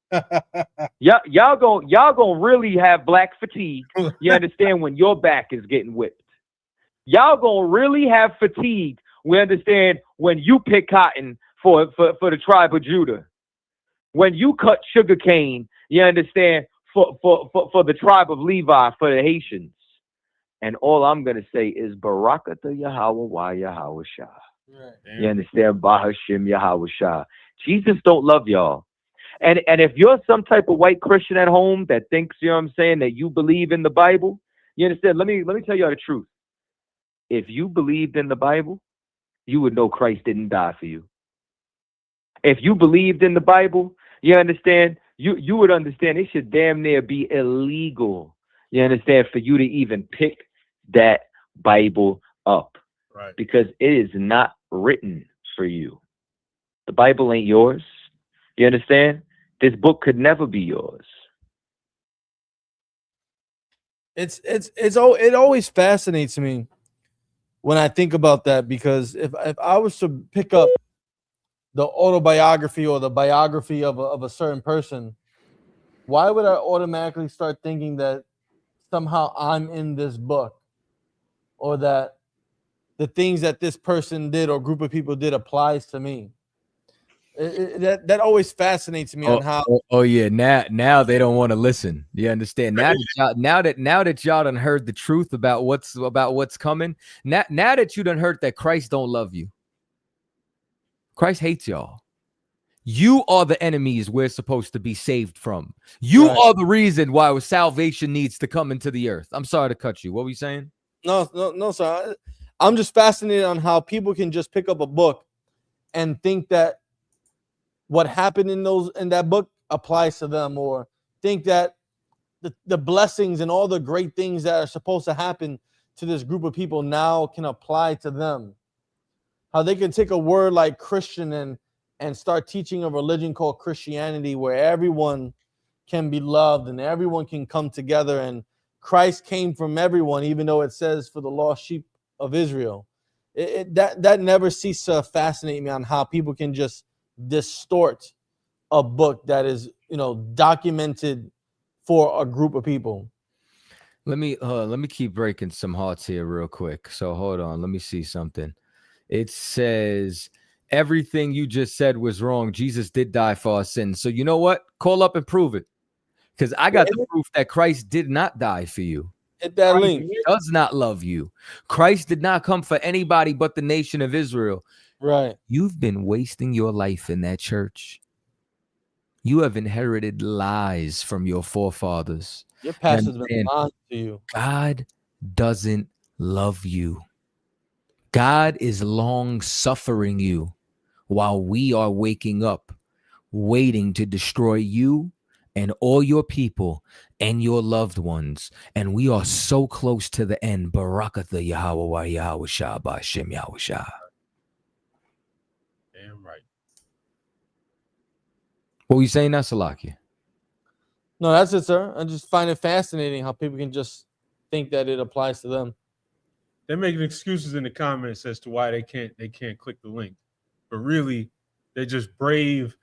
y'all gonna really have black fatigue. You understand, when your back is getting whipped. Y'all gonna really have fatigue. We understand, when you pick cotton for the tribe of Judah. When you cut sugar cane, you understand, for the tribe of Levi, for the Haitians. And all I'm going to say is Barakatah Yahweh wa Yahweh Shah. Right. You understand? Bahashim Yahweh Shah. Jesus don't love y'all. And if you're some type of white Christian at home that thinks, you know what I'm saying, that you believe in the Bible, you understand? Let me tell y'all the truth. If you believed in the Bible, you would know Christ didn't die for you. If you believed in the Bible, you understand, you would understand it should damn near be illegal, you understand, for you to even pick that Bible up. Right. Because it is not written for you. The Bible ain't yours. You understand? This book could never be yours. It always fascinates me when I think about that, because if I was to pick up the autobiography or the biography of a certain person, why would I automatically start thinking that somehow I'm in this book, or that the things that this person did or group of people did applies to me? That always fascinates me on how. Yeah, now they don't want to listen. You understand? Now that y'all done heard the truth about what's coming. Now that you done heard that Christ don't love you. Christ hates y'all. You are the enemies we're supposed to be saved from. You are the reason why salvation needs to come into the earth. I'm sorry to cut you. What were you saying? No, sir. I'm just fascinated on how people can just pick up a book and think that what happened in that book applies to them, or think that the blessings and all the great things that are supposed to happen to this group of people now can apply to them. How they can take a word like Christian and start teaching a religion called Christianity, where everyone can be loved and everyone can come together, and Christ came from everyone, even though it says for the lost sheep of Israel. That never ceases to fascinate me on how people can just distort a book that is, documented for a group of people. Let me keep breaking some hearts here real quick. So hold on, let me see something. It says everything you just said was wrong. Jesus did die for our sins. So you know what? Call up and prove it. Because I got the proof that Christ did not die for you. Hit that link. He does not love you. Christ did not come for anybody but the nation of Israel. Right. You've been wasting your life in that church. You have inherited lies from your forefathers. Your pastor's been lying to you. God doesn't love you. God is long suffering you while we are waking up, waiting to destroy you and all your people and your loved ones. And we are so close to the end. Barakatah Yahweh wa Yahweh Shah Ba'ashem Yahweh Shah. Damn right. What were you saying now, Salakia? No, that's it, sir. I just find it fascinating how people can just think that it applies to them. They're making excuses in the comments as to why they can't click the link, but really they're just brave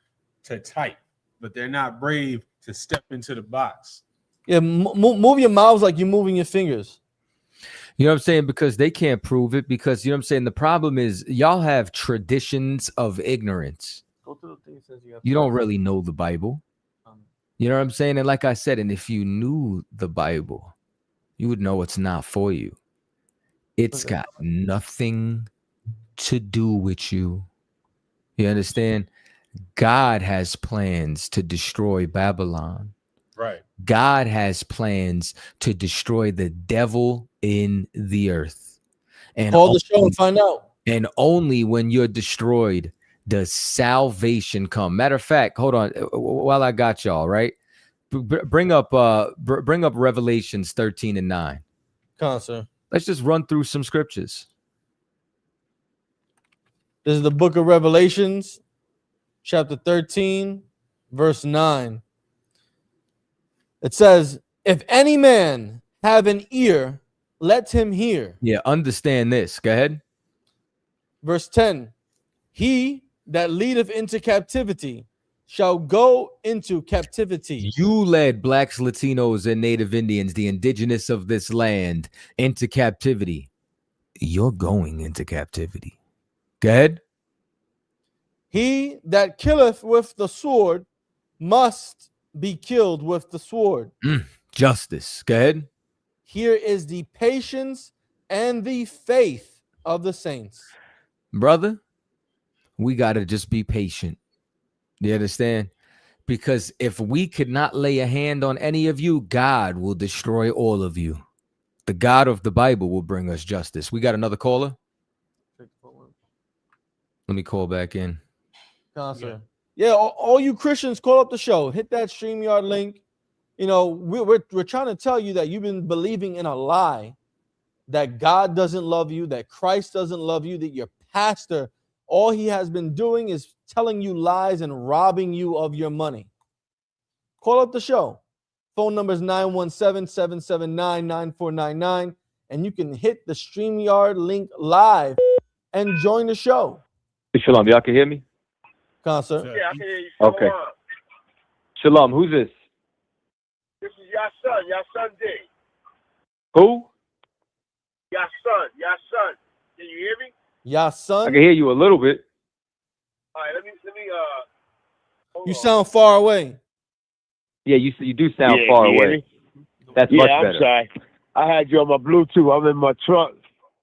to type, but they're not brave to step into the box. Yeah, move your mouths like you're moving your fingers. You know what I'm saying? Because they can't prove it. Because you know what I'm saying. The problem is y'all have traditions of ignorance. Go to the thing that says You don't really know the Bible. You know what I'm saying? And like I said, and if you knew the Bible, you would know it's not for you. It's got nothing to do with you. You understand? God has plans to destroy Babylon. Right. God has plans to destroy the devil in the earth. And call the show and find out. And only when you're destroyed does salvation come. Matter of fact, hold on, while I got y'all, right? Bring up Revelations 13 and 9. Come on, sir. Let's just run through some scriptures. This is the book of Revelations, chapter 13, verse 9. It says, if any man have an ear, let him hear. Yeah, understand this. Go ahead. Verse 10, he that leadeth into captivity shall go into captivity. You led blacks, Latinos, and Native Indians, the indigenous of this land, into captivity. You're going into captivity. Go ahead. He that killeth with the sword must be killed with the sword. Justice. Go ahead. Here is the patience and the faith of the saints. Brother, we got to just be patient. You understand? Because if we could not lay a hand on any of you, God will destroy all of you. The God of the Bible will bring us justice. We got another caller? Let me call back in. Yeah, all you Christians, call up the show. Hit that StreamYard link. You know, we're trying to tell you that you've been believing in a lie, that God doesn't love you, that Christ doesn't love you, that your pastor, all he has been doing is telling you lies and robbing you of your money. Call up the show. Phone number is 917-779-9499, and you can hit the StreamYard link live and join the show. Hey, Shalom, y'all can hear me? Concert. Yeah, I can hear you. Okay. Shalom, who's this? This is your son D. Who? Your son. Can you hear me? Yeah, son. I can hear you a little bit. All right, let me You sound far away. Yeah, you do sound Yeah, far can you hear away. me? That's Yeah, much I'm better. sorry. I had you on my Bluetooth. I'm in my truck.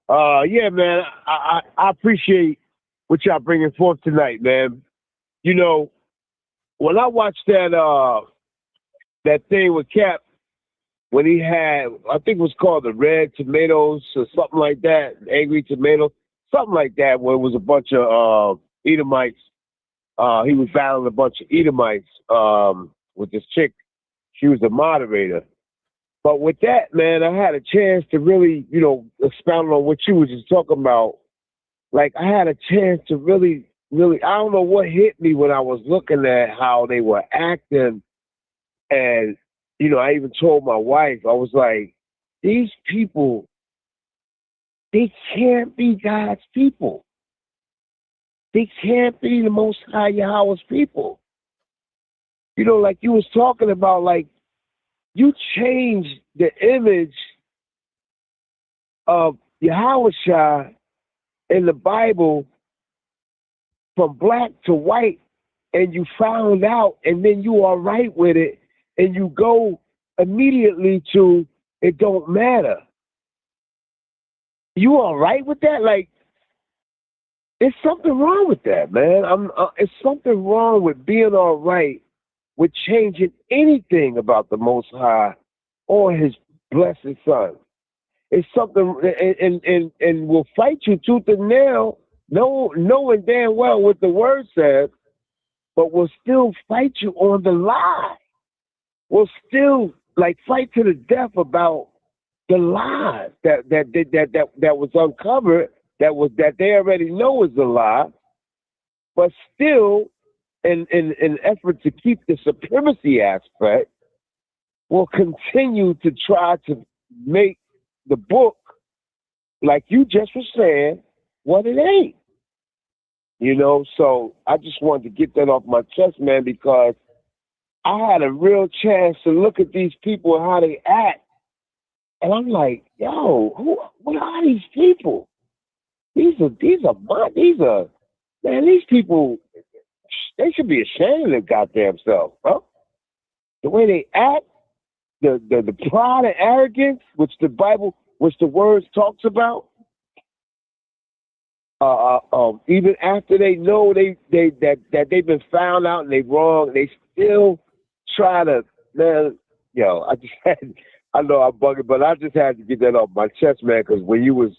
Yeah, man, I appreciate what y'all bringing forth tonight, man. You know, when I watched that thing with Cap, when he had, I think it was called the Red Tomatoes or something like that, Angry Tomatoes, something like that, where it was a bunch of Edomites. He was battling a bunch of Edomites with this chick. She was the moderator. But with that, man, I had a chance to really, expound on what you were just talking about. Like, I had a chance to really, I don't know what hit me when I was looking at how they were acting. And, I even told my wife, I was like, these people, they can't be God's people. They can't be the Most High Yahweh's people. Like you was talking about, like, you changed the image of Yahushua in the Bible from black to white, and you found out, and then you are right with it, and you go immediately to it don't matter. You all right with that? Like, there's something wrong with that, man. It's something wrong with being all right with changing anything about the Most High or His blessed Son. It's something, and we'll fight you tooth and nail, knowing damn well what the word says, but we'll still fight you on the lie. We'll still fight to the death about the lies that was uncovered, that they already know is a lie, but still, in an effort to keep the supremacy aspect, will continue to try to make the book, like you just were saying, what it ain't. So I just wanted to get that off my chest, man, because I had a real chance to look at these people and how they act. And I'm like, yo, what are these people? These people, they should be ashamed of their goddamn self, huh? The way they act, the pride and arrogance, which the words talks about, even after they know that they've been found out and they wrong, they still try to, man. I know I'm bugging, but I just had to get that off my chest, man, because when you was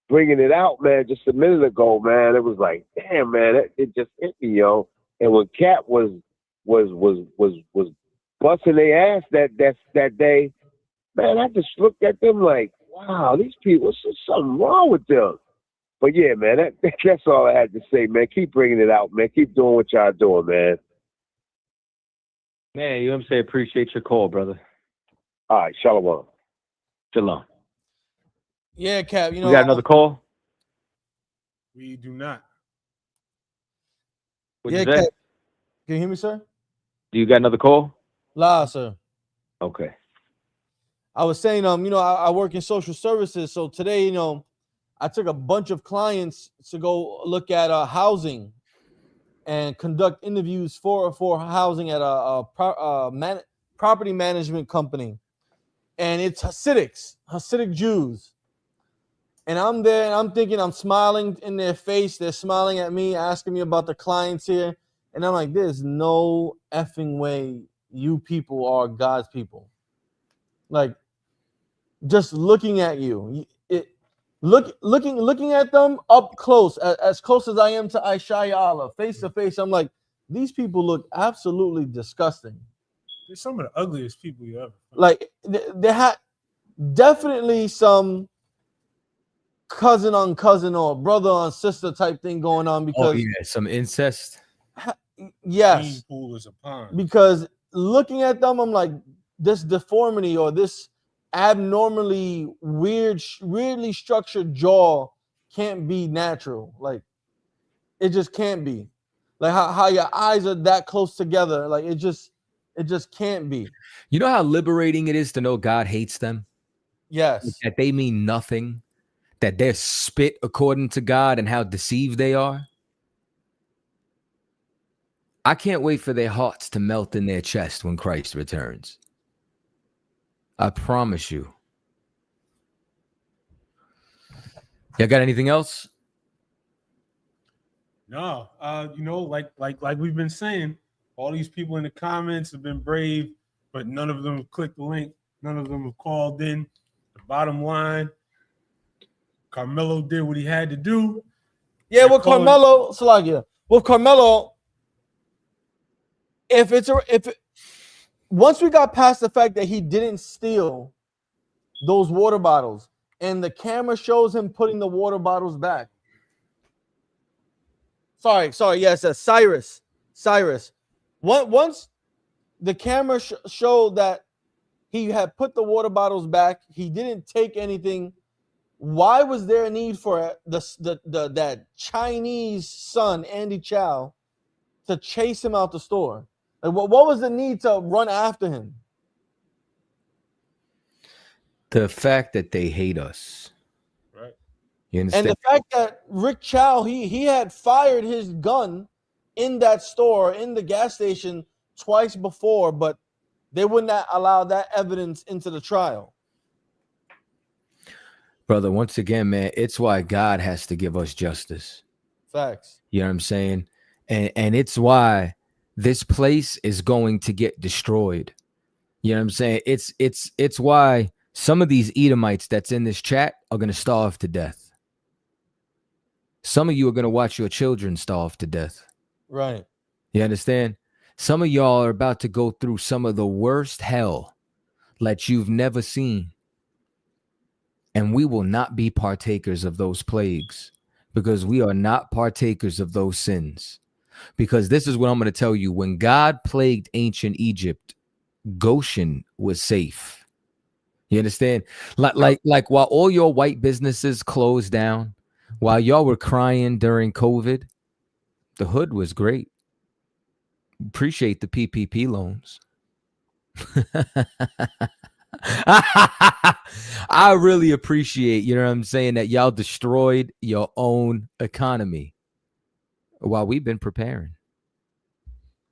bringing it out, man, just a minute ago, man, it was like, damn, man, it just hit me, yo. And when Cat was busting their ass that day, man, I just looked at them like, wow, these people, there's something wrong with them. But yeah, man, that's all I had to say, man. Keep bringing it out, man. Keep doing what y'all doing, man. Man, you know what I'm saying? Appreciate your call, brother. All right, shalom. Shalom. Yeah, Cap. You know, We got another call? We do not. What'd yeah, you say? Cap. Can you hear me, sir? Do you got another call? La, sir. Okay. I was saying, you know, I work in social services, so today, you know, I took a bunch of clients to go look at housing and conduct interviews for housing at a property management company, and it's Hasidic Jews. And I'm there, and I'm thinking, I'm smiling in their face. They're smiling at me, asking me about the clients here, and I'm like, "There's no effing way you people are God's people." Like, just looking at you, looking at them up close, as close as I am to Aishaya Allah, face to face. I'm like, these people look absolutely disgusting. They're some of the ugliest people you ever. Like, they had definitely some cousin on cousin or brother on sister type thing going on, because some incest. yes, Pool is a pond. because looking at them, I'm like, this deformity or this abnormally weirdly structured jaw can't be natural. Like, it just can't be. Like how your eyes are that close together. Like, it just can't be. You know how liberating it is to know God hates them? Yes. That they mean nothing, that they're spit according to God, and how deceived they are. I can't wait for their hearts to melt in their chest when Christ returns. I promise you. Y'all got anything else? No, you know, like we've been saying, all these people in the comments have been brave, but none of them have clicked the link. None of them have called in. The bottom line, Karmelo did what he had to do. Yeah, with Karmelo, Salagia. With Karmelo, once we got past the fact that he didn't steal those water bottles, and the camera shows him putting the water bottles back. Sorry, yes, Cyrus. Once the camera showed that he had put the water bottles back, he didn't take anything. Why was there a need for that Chinese son, Andy Chow, to chase him out the store? Like, what was the need to run after him? The fact that they hate us. Right. You understand? And the fact that Rick Chow, he had fired his gun in that store, in the gas station, twice before, but they would not allow that evidence into the trial. Brother, once again, man, it's why God has to give us justice. Facts. You know what I'm saying? And it's why this place is going to get destroyed. You know what I'm saying? It's why some of these Edomites that's in this chat are going to starve to death. Some of you are going to watch your children starve to death. Right. You understand? Some of y'all are about to go through some of the worst hell that you've never seen. And we will not be partakers of those plagues, because we are not partakers of those sins. Because this is what I'm going to tell you. When God plagued ancient Egypt, Goshen was safe. You understand? Like while all your white businesses closed down, while y'all were crying during COVID, the hood was great. Appreciate the PPP loans. I really appreciate, you know what I'm saying, that y'all destroyed your own economy while we've been preparing.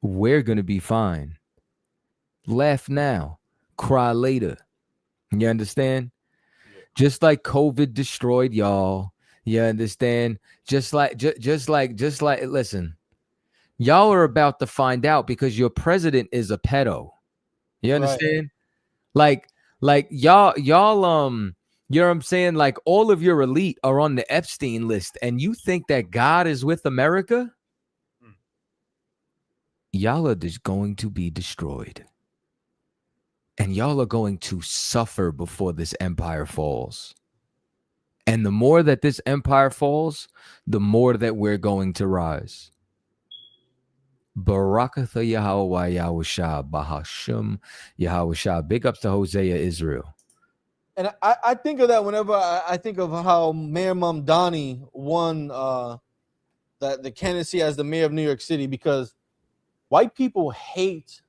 We're going to be fine. Laugh now, cry later. You understand? Just like COVID destroyed y'all. You understand? Just like, listen, y'all are about to find out because your president is a pedo. You understand? Right. Like y'all, you know what I'm saying? Like, all of your elite are on the Epstein list, and you think that God is with America? Y'all are just going to be destroyed. And y'all are going to suffer before this empire falls. And the more that this empire falls, the more that we're going to rise. Barakatha Yahweh Yahusha Bahashim Yahusha. Big ups to Hosea Israel. And I think of that whenever I think of how Mayor Mamdani won the candidacy as the mayor of New York City, because white people hate,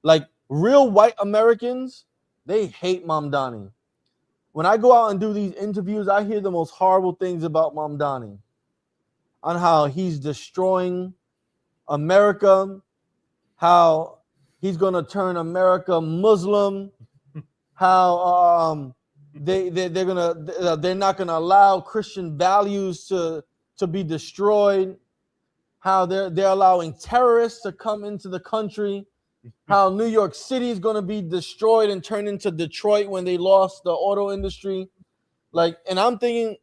like real white Americans, they hate Mamdani. When I go out and do these interviews, I hear the most horrible things about Mamdani, on how he's destroying America, how he's going to turn America Muslim, how they're not gonna allow Christian values to be destroyed, how they're allowing terrorists to come into the country, how New York City is gonna be destroyed and turned into Detroit when they lost the auto industry. Like, and I'm thinking,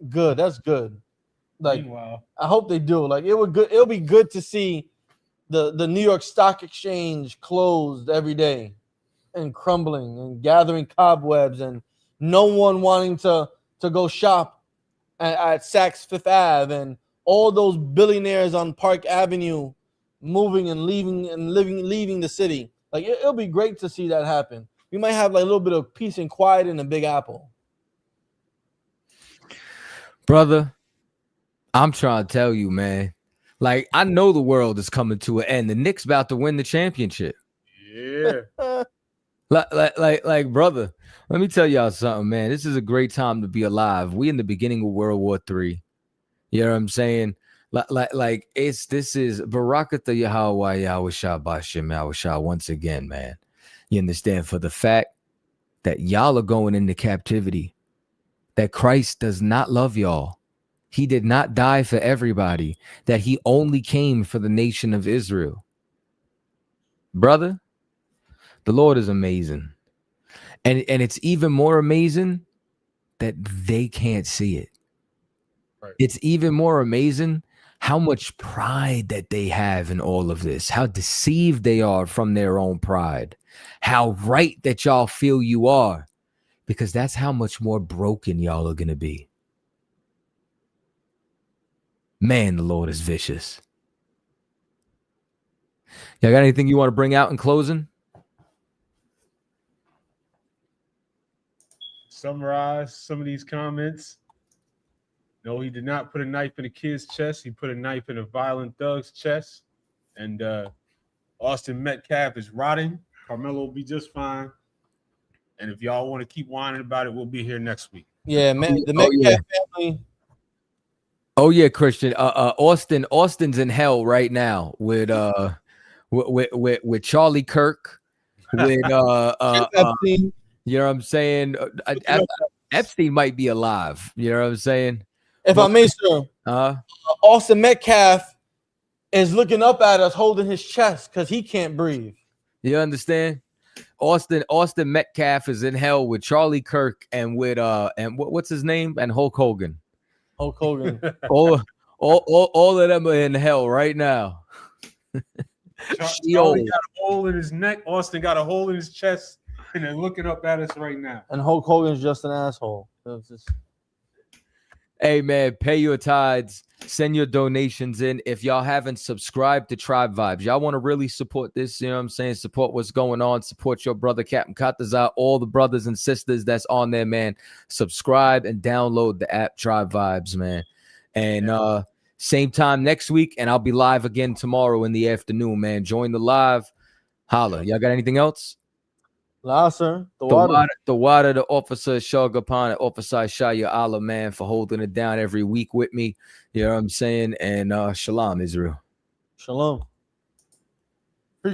good, that's good. Like, Meanwhile, I hope they do. Like, it'll be good to see the New York Stock Exchange closed every day and crumbling and gathering cobwebs, and no one wanting to go shop at Saks Fifth Ave, and all those billionaires on Park Avenue moving and leaving the city. Like, it'll be great to see that happen. We might have like a little bit of peace and quiet in the Big Apple. Brother, I'm trying to tell you, man. Like, I know the world is coming to an end. The Knicks about to win the championship. Yeah. Like, brother, let me tell y'all something, man. This is a great time to be alive. We in the beginning of World War III. You know what I'm saying? This is Barakatha Yahweh Yahusha Bashim Yahusha once again, man. You understand? For the fact that y'all are going into captivity, that Christ does not love y'all. He did not die for everybody, that he only came for the nation of Israel. Brother, the Lord is amazing. And it's even more amazing that they can't see it. Right. It's even more amazing how much pride that they have in all of this, how deceived they are from their own pride, how right that y'all feel you are, because that's how much more broken y'all are going to be. Man, the Lord is vicious. Y'all got anything you want to bring out in closing? Summarize some of these comments. No, he did not put a knife in a kid's chest. He put a knife in a violent thug's chest. And Austin Metcalf is rotting. Karmelo will be just fine. And if y'all want to keep whining about it, we'll be here next week. Yeah, man. The Metcalf family. Oh yeah, Christian. Austin's in hell right now with Charlie Kirk, with Epstein. You know what I'm saying? Epstein might be alive. You know what I'm saying? If I may, sir, Austin Metcalf is looking up at us, holding his chest because he can't breathe. You understand? Austin Metcalf is in hell with Charlie Kirk and with what's his name? And Hulk Hogan. Hulk Hogan. all of them are in hell right now. Charlie got a hole in his neck. Austin got a hole in his chest, and they're looking up at us right now. And Hulk Hogan's just an asshole. Hey man, pay your tithes, send your donations in. If y'all haven't subscribed to Tribe Vibes, y'all want to really support this, you know what I'm saying? Support what's going on, support your brother Captain Kataza, all the brothers and sisters that's on there, man. Subscribe and download the app Tribe Vibes, man. And same time next week, and I'll be live again tomorrow in the afternoon, man. Join the live. Holla. Y'all got anything else? Nah, sir. The water, the officer Shagapan, Officer Shaya Allah, man, for holding it down every week with me. You know what I'm saying? And shalom, Israel. Shalom.